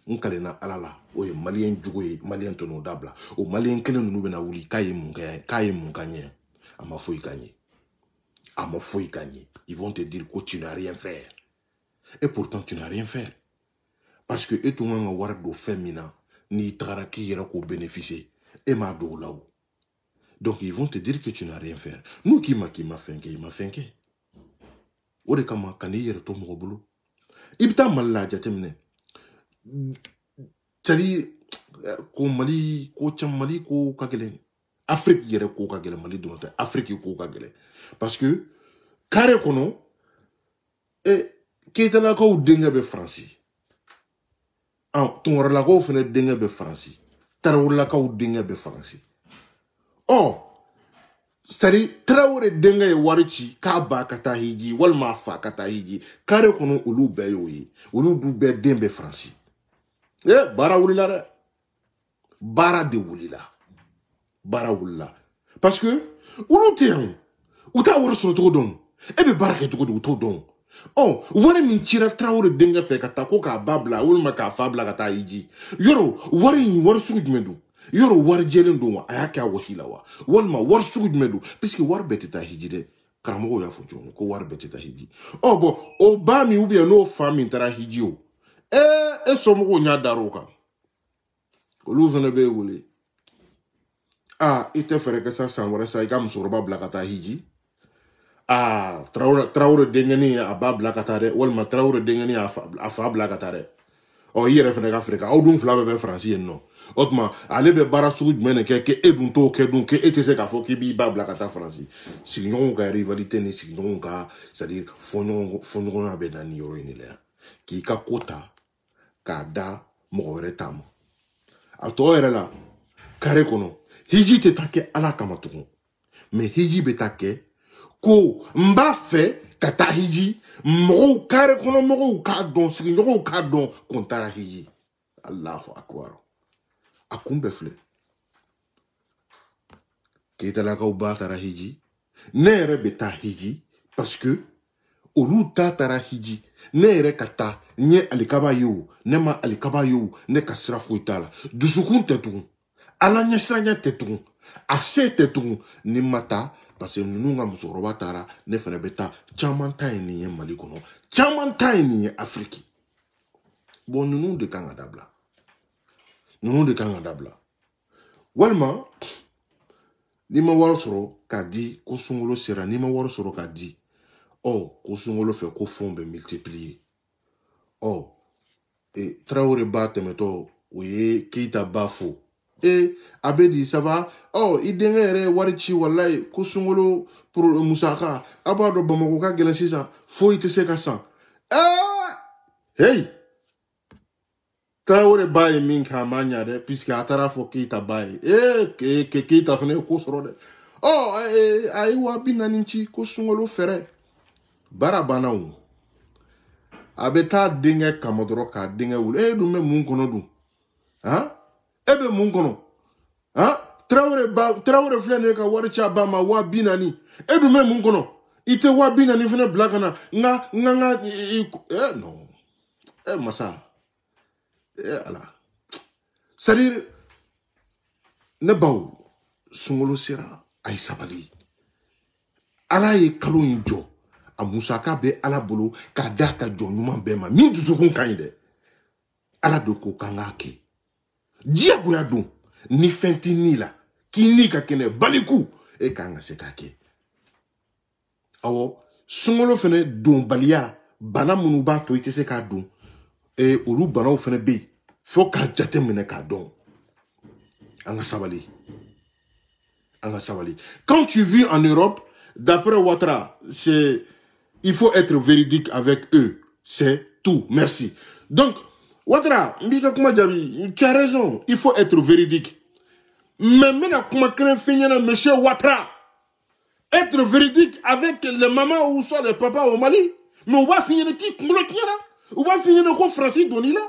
nkalena alala o ye malien jugo ye malien tono dabla o malien kelen nunu bena wuli kaye munkanye ama foi gagner. Ils vont te dire que tu n'as rien fait. Et pourtant, tu n'as rien fait. Parce que et tout le monde a do féminin, ni traraki yera ko bénéficier. Et ma do là. Donc, ils vont te dire que tu n'as rien fait. Nous qui m'a fait. Ore kama kani yera to mo bolo. Ibta malla jatemne. Tari ko mali ko chamali ko kagele. Afrique yere ko kagele mali donate Afrique ko kagele parce que carré kono e ketala ko denga be France ton la ko fene denga be France tarawla ko denga be France sari trawre denga e warichi ka ba kata hiji wal ma fa kata hiji carré kono ulu be yoyi ulu du be dembe France bara wulila re bara de wulila barawulla parce que ulu terrain uta wor so to don e be barake to do to don wari min tira trawre denga fe kata ko ka babla wul ma ka fabla kata yiji yoro wari ni wor sugu medu yoro war jelen do wa ayaka wahila wa wal ma war sugu medu puisque war beteta hijide karamo ya fo jon ko war beteta hiji bon o ba mi ubi no fami tara hiji o e so mo nya daroka olu vene be wuli ite fere que ça sangore sa ikam surba blakata hiji traure dengeni aba blakata re walma traure dengeni afa blakata re yere fene Afrika o dun flabe be français no otma ale be bara sugu mene ke edun to ke dun ke ete se ka fo ki bi ba blakata français signon ga rivalité ni signon ga c'est-à-dire fonyon abe dani yoro ni le ki ka kota ka da mo retam ato era la kare kono hiji te take ala kama tuku mais hiji be take ko mba fe kata hiji mo kare kono mo ka don sigi no ka don kontara hiji Allahu akbar akumbe fle keta la ka uba tara hiji nere beta hiji parce que olu ta tara hiji nere kata nye alikaba yo nema alikaba yo ne kasra fuitala dusukun tetu ala nyesanya tetu ase tetu ni mata parce que nous nga musoroba tara ne fere beta chamanta ni mali kono chamanta ni Afrique bon nous de kangadabla walma ni ma waro soro ka di ko sungolo sera ni ma waro soro ka di ko sungolo fe ko fond be multiplier et Traoré batemeto oye Keita bafo abedi ça va il dengere warichi wallahi ko sungolo pour musaka abado bamako ka gelen sisa fo ite se ka san hey Traoré baye min ka manya de puisque atara fo kita baye ke kita fene ko soro de oh ay wa binaninchi ko sungolo fere barabana wu abeta dinge kamodoro ka dinge wul dum me mun kono dum ha ebe mun kono ha Traoré flene ka wari cha ba ma wa binani dum me mun kono ite wa binani fene blakana nga non masa ala c'est-à-dire ne baw sungolo sera ay sabali ala ye kalo njo a musaka be ala bolo ka da ka jo nyuma be ma min du kun kan de ala do ko kanga ke dia goya do ni fenti ni la ki ni ka kene baliku e kanga se ka ke awo sungolo fene don balia bana munu ba to ite se ka don et olu banaw fene be faut ka jate mene ka don anga sabali quand tu vis en Europe d'après Ouattara c'est il faut être véridique avec eux c'est tout merci donc Ouattara mbika kuma jabi tu as raison il faut être véridique mais mena kuma kren finyana monsieur Ouattara être véridique avec les mamans ou soit les papas au Mali mais on va finir qui ngolo tiara ou va finir ko Francis Donila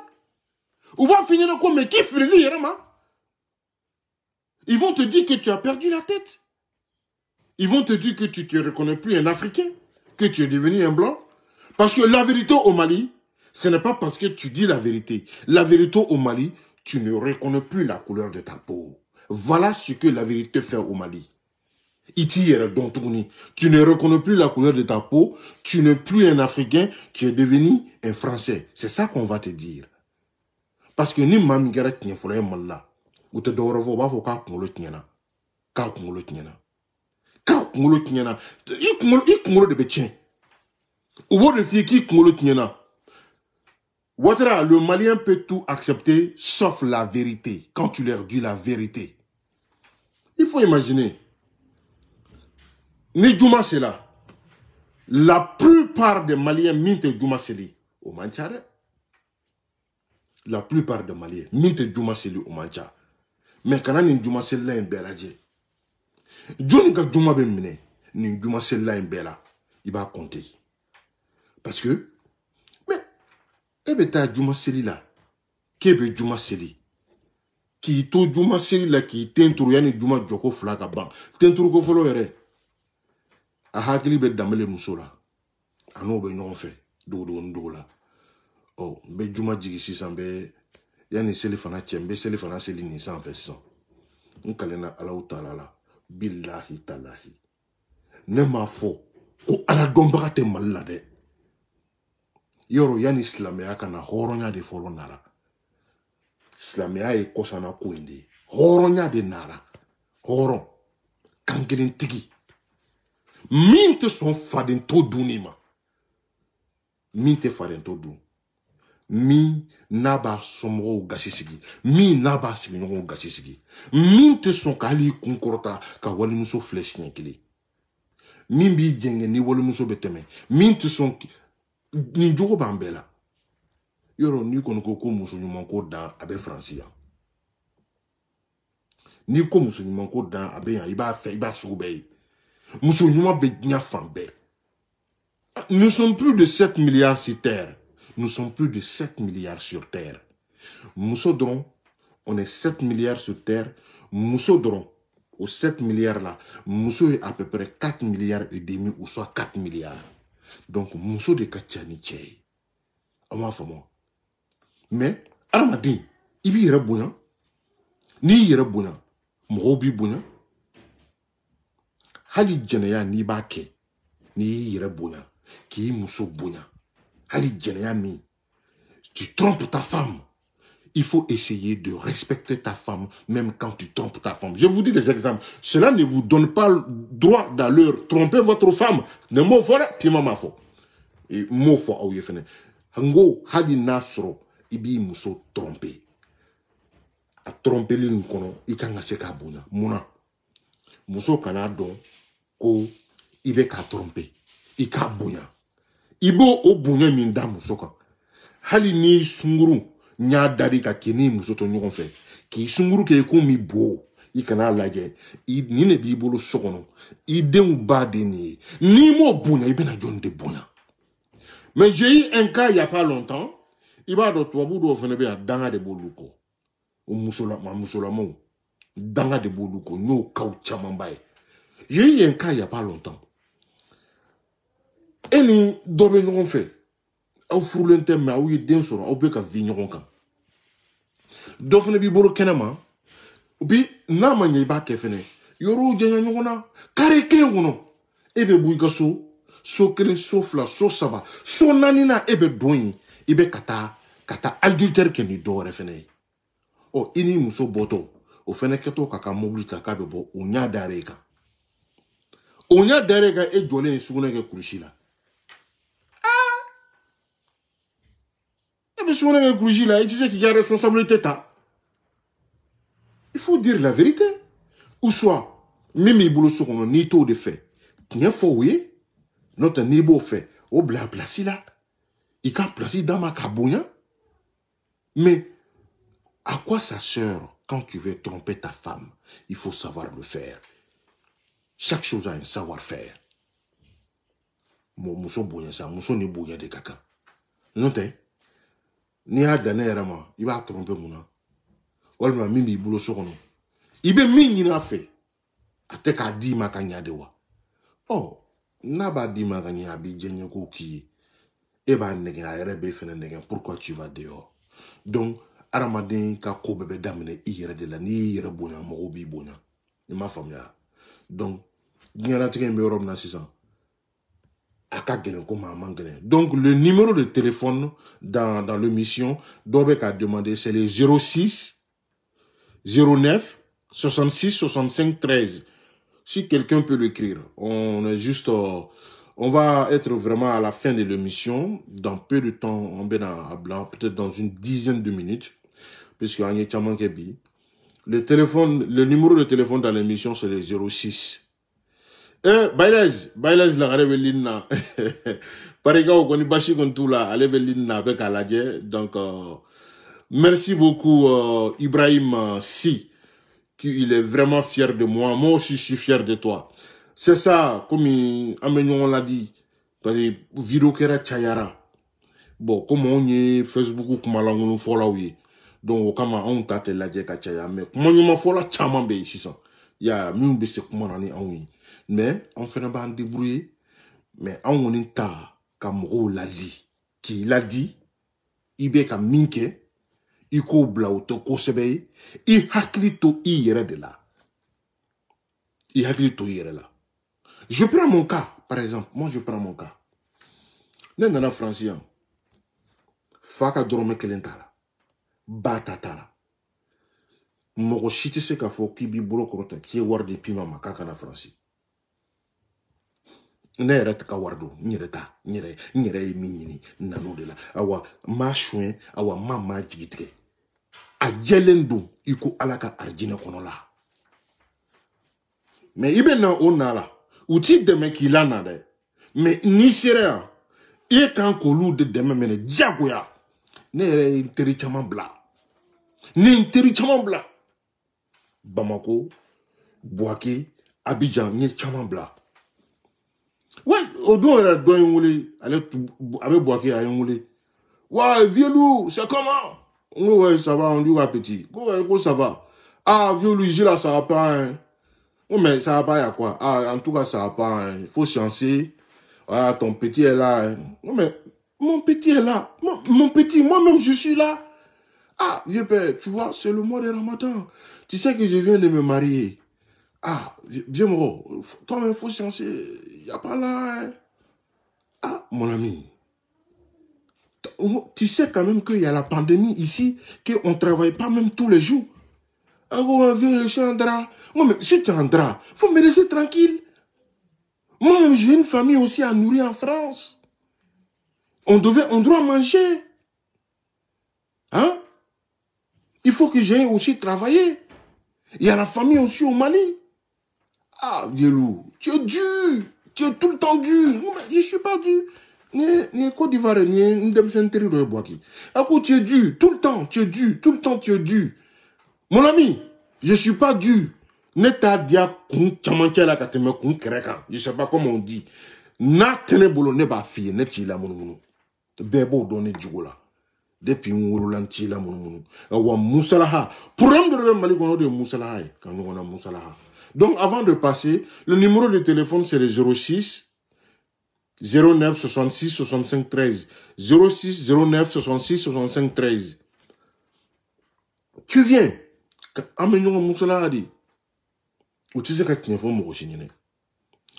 ou va finir ko mais qui frili yerama ils vont te dire que tu as perdu la tête ils vont te dire que tu te reconnais plus un Africain que tu es devenu un blanc parce que la vérité au Mali ce n'est pas parce que tu dis la vérité au Mali tu ne reconnais plus la couleur de ta peau voilà ce que la vérité fait au Mali. Tu ne reconnais plus la couleur de ta peau, tu n'es plus un Africain, tu es devenu un Français. C'est ça qu'on va te dire. Parce que ni mamigara tient fola malla, ou te dorovo ba foka kungolo tiena, ka kungolo tiena, ik kungolo de betien. Ou bon de fille qui kungolo tiena. Ouattara, le Malien peut tout accepter sauf la vérité. Quand tu leur dis la vérité, il faut imaginer. Ni Djouma c'est là. La plupart des Maliens mintent Djouma Seli au Manchare. La plupart des Maliens mintent Djouma Seli au Manchare. Mais quand on a Djouma Seli là, il Djouni ka Djouma ben mine, ni Djouma Seli là, il va compter. Parce que, mais, ta Djouma Seli là, kebe Djouma Seli, qui to Djouma Seli là, qui t'entoure yani Djouma Djoko Flaka ban, t'entoure ko folo yere. A hakili be damele muso la ano be ɲɔgɔn fɛ dogo la oh be juma jigi sisan be yani seli fana cɛ be seli fana seli ni sanfɛ sisan n kalena Alahu taala la billahi talahi ne m'a fɔ ko ala dɔnbaga tɛ Mali la dɛ yɔrɔ yani silamɛya kana hɔrɔnya de fɔlɔ nara silamɛya ye kɔsana ko in de ye hɔrɔnya de nara hɔrɔn kankelen tigi min te son faden to duni ma min te faden to dun min n'a b'a somɔgɔw gasi sigi min n'a b'a sigiɲɔgɔnw gasi sigi min te son k'ali kun kɔrɔta ka walimuso filɛ siɲɛ kelen min b'i jɛngɛ ni walimuso bɛ tɛmɛ min te son nin jogo b'an bɛɛ la yɔrɔ n'i kɔni ko muso ɲuman ko dan a bɛ Faransi yan n'i ko muso ɲuman ko dan a bɛ yan i b'a fɛ i b'a sugu bɛɛ ye. Nous sommes plus de 7 milliards sur Terre. Nous sommes plus de 7 milliards sur Terre. Moussoudron, on est 7 milliards sur Terre. Moussoudron, aux 7 milliards là, Moussou est à peu près 4 milliards et demi ou soit 4 milliards. Donc, Moussou de Kachani Tchei. Mais, Armadin, il y a un ni y a un Mourobi Bouna. Hali djenaya ni ba ke ni yire bonya ki muso bonya hali djenaya mi tu trompes ta femme il faut essayer de respecter ta femme même quand tu trompes ta femme je vous dis des exemples cela ne vous donne pas le droit d'aller tromper votre femme ne mo fora pima ma fo et mo fo au yefene hango hali nasro ibi muso tromper a tromper lin kono ikanga seka bonya muna muso kana don ko ibe ka tromper ika bonya ibo o bonya min da muso kan hali ni sunguru nya dari ka kini muso to ɲɔgɔn fɛ k'i sunguru kɛ ko mi bo i kana lajɛ ni ne b'i bolo so kɔnɔ i denw b'a de nin ye n'i m'o bonya i bɛna jɔn de bonya mais j'ai eu un cas il y a pas longtemps i b'a dɔn tubabu dɔw fɛnɛ bɛ yan danga de b'olu kɔ o musolamaw danga de b'olu kɔ n y'o kaw camanba ye j'ai eu un cas il y a pas longtemps e ni dɔ bɛ ɲɔgɔn fɛ aw furulen tɛ mais aw ye den sɔrɔ aw bɛ ka vi ɲɔgɔn kan dɔ fɛnɛ b'i bolo kɛnɛma bi n'a ma ɲɛ i b'a kɛ fɛnɛ yɔrɔw janya ɲɔgɔn na kare kelen kɔnɔ e bɛ bɔ i ka so kelen so fila so saba so naani na e bɛ don yen i bɛ ka taa adultère kɛ ni dɔ wɛrɛ fɛnɛ ye ɔ i ni muso bɔtɔ o fɛnɛ kɛtɔ ka mobili ta k'a bɛ bɔ o ɲa dara e kan o ɲa dara e kan e jɔlen ye sugunɛ kɛ kurusi la e bɛ sugunɛ kɛ kurusi la i tɛ se k'i ka responsabilité ta il faut dire la vérité ou soit min b'i bolo so kɔnɔ n'i t'o de fɛ tiɲɛ fɔ o ye n'o tɛ n'i b'o fɛ o bila place la i ka place d'a ma k'a bonya mais à quoi ça sert quand tu veux tromper ta femme il faut savoir le faire chaque chose a un savoir-faire muso bonya sa muso ni bonya de ka kan n'o tɛ n'i y'a dan ne yɛrɛ ma i b'a tromper mun na walima min b'i bolo so kɔnɔ i bɛ min ɲini a fɛ a tɛ k'a d'i ma ka ɲa de wa ɔ n'a b'a d'i ma ka ɲa a b'i diɲɛ ko k'i ye e b'a nɛgɛ a yɛrɛ b'e fɛnɛ nɛgɛ pourquoi tu vas dehors donc adamaden ka ko bɛɛ bɛ daminɛ i yɛrɛ de la n'i y'i yɛrɛ bonya mɔgɔw b'i bonya i m'a faamuya donc diɲɛlatigɛ in bɛ yɔrɔ min na sisan a ka gɛlɛn ko maa man gɛlɛn donc le numéro de téléphone dans l'émission dɔ bɛ k'a demander c'est le 06 09 66 65 13. Si quelqu'un peut l'écrire, on est juste, on va être vraiment à la fin de l'émission. Dans peu de temps, on va à blanc, peut-être dans une dizaine de minutes, puisque on est tellement kébi. Le numéro de téléphone dans l'émission, c'est le 06. Bailez la revelina. Par exemple, on est bashi comme tout là, allez velina avec Aladje. Donc, merci beaucoup, Ibrahim Si. Il est vraiment fier de moi. Moi aussi, je suis fier de toi. C'est ça, comme Amenion l'a dit. Parce que vidéo qui est chayara. Bon, comme on est Facebook, comme on follow oui. Donc, comme on t'a la djeka chaya. Mais comme on m'a follow chaman be ici ça. Il y a mine de ce comment on est en oui. Mais on fait un ban débrouiller. Mais on est ta comme l'a dit. Qui l'a dit. Ibe ka minke. Iko blauto ko sebe I hakli to I yere de la. I hakli to yere la. Je prends mon cas, par exemple. Moi, je prends mon cas. Nena francien. Faka drome kelentala. Batatala. Moko shiti se ka fo ki bi bolo korota ki wardi pima makaka na franci. Ne yɛrɛ ka wardo nyere minini nano de la awa ma chouin awa ma jigitike a jelen don iko alaka arjina kono la mais ibe na onala uti deme kila na de mais ni sera e kan ko lu de deme mene jagoya ne yɛrɛ interi chaman bla Bamako Boaké Abidjan ni chaman bla. Ouais, au dos, elle a donné un moulé. Avec Boaké, elle a un moulé. Ouais, vieux loup, c'est comment? Ouais, ça va, on lui va petit. Ouais, ça va. Ah, vieux loup, là, ça va pas, hein. Oh, mais ça va pas, y a quoi? Ah, en tout cas, ça va pas, hein. Faut chancer. Ah, ton petit est là, hein. Oh, mais mon petit est là. Mon petit, moi-même, je suis là. Ah, vieux père, tu vois, c'est le mois de Ramadan. Tu sais que je viens de me marier. Ah, vieux moro, toi-même, faut chancer. Il n'y a pas là. Hein. Ah, mon ami. Tu sais quand même qu'il y a la pandémie ici, qu'on ne travaille pas même tous les jours. Ah, vieux, je suis en drap. Moi, mais si tu es en drap, il faut me laisser tranquille. Moi-même, j'ai une famille aussi à nourrir en France. On doit manger. Hein? Il faut que j'aille aussi travailler. Il y a la famille aussi au Mali. Ah, vieux loup, tu es dur. Tu es tout le temps dur. Non, mais je ne suis pas dur. ni Côte d'Ivoire, ni Ndemsenteri de Boaki. À quoi tu es dû, tout le temps, tu es dû, tout le temps tu es dû. Mon ami, je suis pas dû. Neta dia kun chamanchela kateme kun kreka. Je sais pas comment on dit. Na tene bolo ne ba fille neti la munu. Bebo donné djugola. Depuis Mouroulanti la munu. Awa Moussalaha. Problème de revenu malikono de Moussalaha. Quand nous on a Moussalaha. Donc avant de passer, le numéro de téléphone c'est le 06 09 66 65 13. 06 09 66 65 13. Tu viens. Amenons Moussalaha dit. Ou tu sais qu'il y a un peu de choses.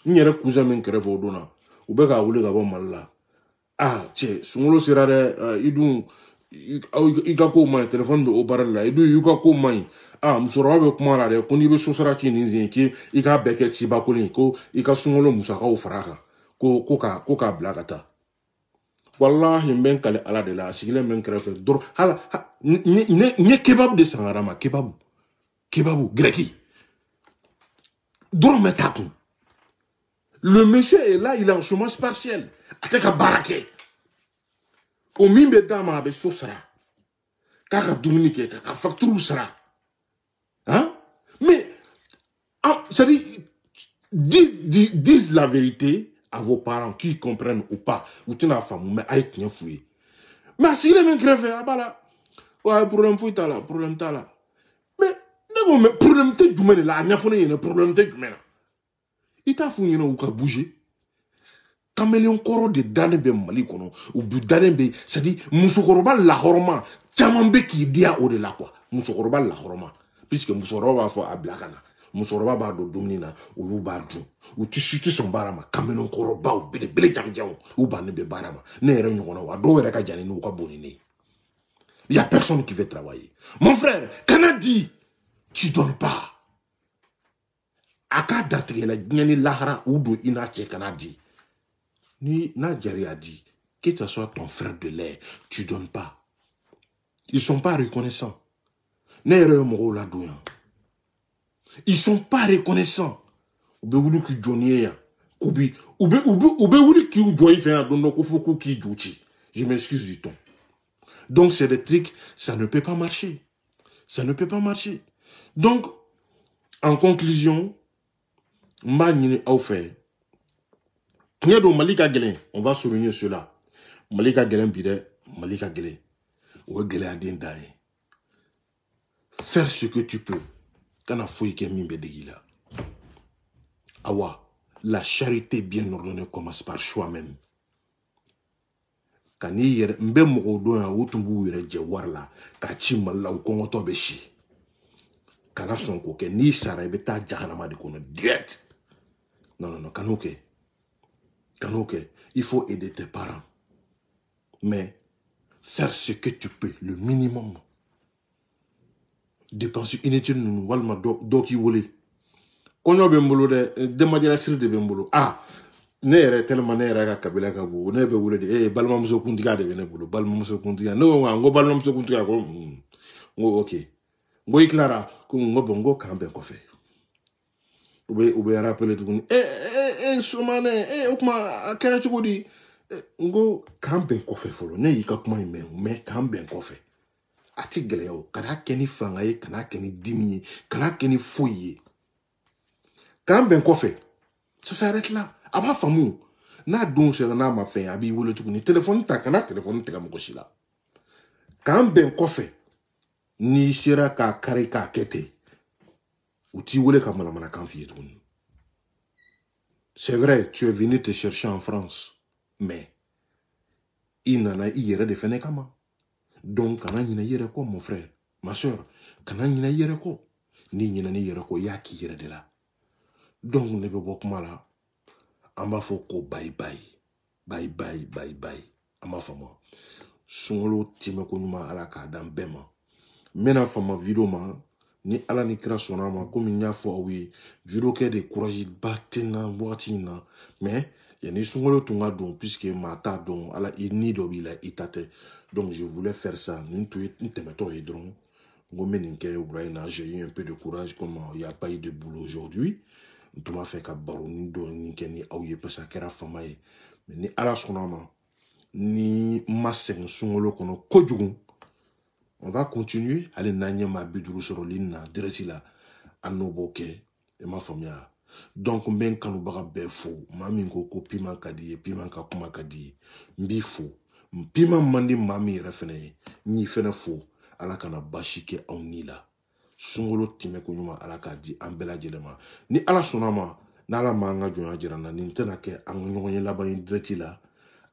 Il y a un cousin qui est venu au ou bien qu'il y a un mal. Ah, tiens, si on sera il a comme un téléphone au bar là, il a comme un ah, musora avec moi là, qu'on y veut sortir qui n'est qui, il a bec et tibacoli, il a son musaka au faraga, coca blagata. Wallah, il m'en calé à la de la, s'il est même crève d'or. Hala, n'y kebab de sangarama, kebabu, greki. Drometaku. Le monsieur est là, il est en chômage partiel. Avec un baraquet. Au mimbe dama avec sosra. Kaka dominike, kaka facture sera. Hein? Mais, ça dit, disent la vérité à vos parents qui comprennent ou pas. Ou tu n'as pas femme, mais aïe, tu n'as fouillé. Mais si les mecs crèvent, ah bah là. Ouais, problème fouille ta là, problème ta là. Mais problème te du là, il y a un problème te du là. Il t'a fouillé ou qu'a bougé. Caméléon koro de danebe mali kono ou bu danebe, c'est-à-dire musokoroba la horma, chamambe qui dia au de la quoi. Musokoroba la horma, puisque musokoroba fo ablakana. Musokoroba ba do domina ou lu ba du. Ou tu son barama, caméléon koroba ou bele jamjam ou banebe barama. Ne re nyona wa do re ka jani no ka bonini. Il y a personne qui veut travailler. Mon frère, Canadi, tu donnes pas. Aka datri la nyani lahara ou do ina che Canadi. Ni Nadjari a dit, que ce soit ton frère de lait, tu donnes pas. Ils sont pas reconnaissants. Ils sont pas reconnaissants. Je m'excuse du ton. Donc c'est des trucs, ça ne peut pas marcher. Ça ne peut pas marcher. Donc, en conclusion, Mbani a offert. Malika Gelen, on va souligner cela. Malika Gelen bide, Malika Gelen. Ou Gelen a din dae. Faire ce que tu peux. Kana fouille ke mimbe de gila. Awa, la charité bien ordonnée commence par soi-même. Kani yer mbe moko do ya utumbu yere je warla ka chimalla u kongoto beshi. Kana son ko ke ni sara beta jahanama de kono direct. Non, kanoke. Il faut aider tes parents. Mais faire ce que tu peux, le minimum. Dépenser inutilement, walma doki wole. Konyo bembolo de madjala sir de bembolo. Ah, nere tellement nere ka kabila ka bu, ne be wole de balma muso kuntiga de bene bolo, balma muso kuntiga. No ngo balma muso kuntiga ko ngo OK. Ngo iklara ko ngo bongo kambe ko fe. Ou bien rappeler tout le monde. Somane, okuma, kera chukudi. Ngo, kamben kofe folo. Ne yika kuma ime, me kamben kofe. Ati gleo, kana keni fangaye, kana keni dimiye, kana keni foye. Kamben kofe. Ça s'arrête là. Aba famu. Na don sera na ma fin, abi wole tukuni. Téléphone ta, kana téléphone te kamokoshi la. Kamben kofe. Ni sera ka kare ka kete. C'est vrai, tu es venu te chercher en France, mais il n'en a pas de fait kama. Donc, quand on a yere ko, mon frère, ma soeur, quand on a yere ko, ni n'y a yere ko ya ki yere de là. Donc, ne be bok mala, amba foko bye bye, bye bye, bye bye, amba fama. Songolo time ko nyuma ala ka dan bema. Mena fama vidéo ma. Ni ala ni kira sona ma comme il y a fois oui vidéo que de courage batena boatina mais il y a ni songolo tunga don puisque mata don ala ini do bila itate donc je voulais faire ça ni tout ni temeto et dron ngomé ninke ubraina j'ai eu un peu de courage comme il y a pas eu de boulot aujourd'hui tout m'a fait ka baro ni do ninke ni auye pesa kera famaye mais ni ala sona ma ni maseng sungolo kono kojugun. On va continuer à aller nanya ma biduru sur l'ina directila à noboke et ma famille. Donc ben kanu baga be fo mami ko piment kadi piment ka kuma kadi mbi fo piment mandi mami refene ni fene fo ala kana bashike awnila sungolo time ko nyuma ala ka di ambela jelema ni ala sonama na ala manga jonya jirana ni ntena ke an nyonye laban directila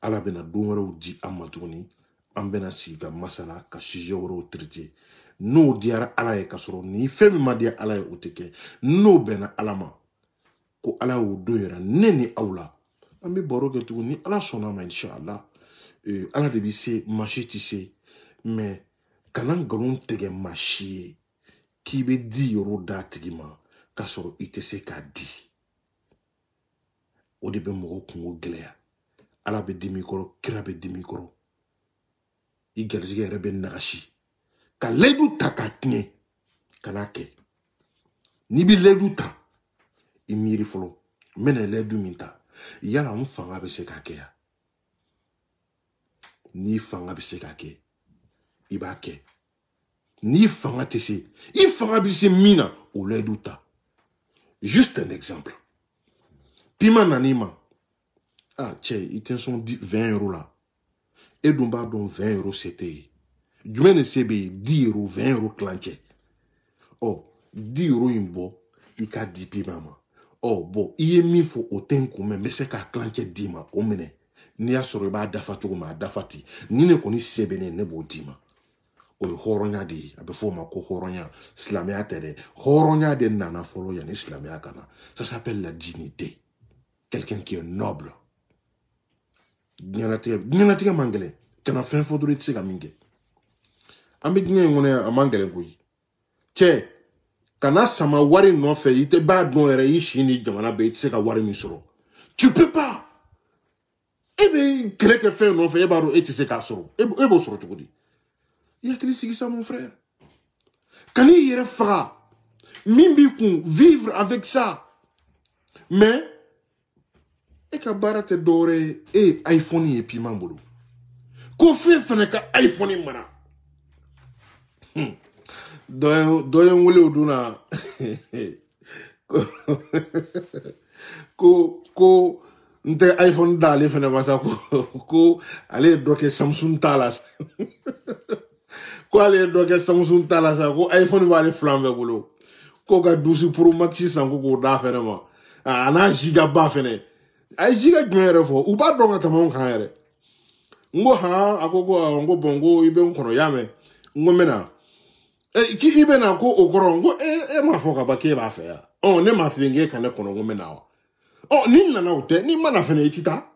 ala bena domaro di amatuni ambena siga masala ka shijoro traité no diara ala e kasoro ni femi madia ala e oteke no bena alama ko ala o doyera neni awla ambi boroke tu ni ala sonama inshallah ala de bi se machi tissé mais kanan galon tege machi ki be di yoro datigima kasoro itese ka di o de be mo ko glea ala be dimi koro kira be dimi koro igalzige rebe nagashi ka ledu takatne kanake ni bi ledu ta imiri folo mene ledu minta yala mfanga be se kake ya ni fanga be se kake ibake ni fanga tese ifanga be se mina o ledu ta juste un exemple pima nanima ah tché iten son 20 € là et dumba don 20 € c'était du mene sebe 10 € 20 € clanché oh 10 € imbo ika di pima ma oh bon iye mi fo otenku me se ka clanché dima o mene ni ya soro ba dafatu ma dafati ni ne koni sebe ne bo dima o horonya di abe fo ma ko horonya islamia tede horonya de nana folo ya ni islamia kana ça s'appelle la dignité quelqu'un qui est noble Nyanatiga mangele kana fin fodori tsega minge ambi gnye ngone amangele goyi che kana sama wari no fe ite ba don ere yishi ni jamana be tsega wari ni soro tu peux pas ebe kreke fe no fe ba ro etise ka soro ebo soro tukudi ya kili sigisa mon frère kani yere fra mimbi kun vivre avec ça mais e ka barate dore e iPhone e piment bolo ko fe fene ka iPhone mara doyen wole oduna ko nte iPhone dale fene basa ko ale doke Samsung talas ko ale doke Samsung talas ko iPhone wale flambe bolo ko ga 12 Pro Max sanko ko da fene ma ana giga ba fene ay jiga jmere fo u ba donga tamon kan yere ngo ha agogo ngo bongo ibe nkono yame ngo mena ki ibe na ko okoro ngo ma fo ka ba ke ba fe ya oh ne ma finge kan ne kono ngo mena oh ni na na ote ni mana fe ne itita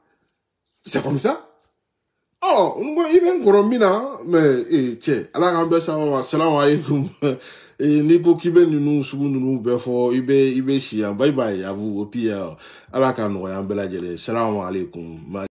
c'est comme ça oh ngo ibe nkoro mina me che ala ga be sa wa assalamu alaikum ni ko kibe nunu sugu nunu be fo ibe shia bye bye à vous au pire ala ka no ya mbela jere assalamu alaikum.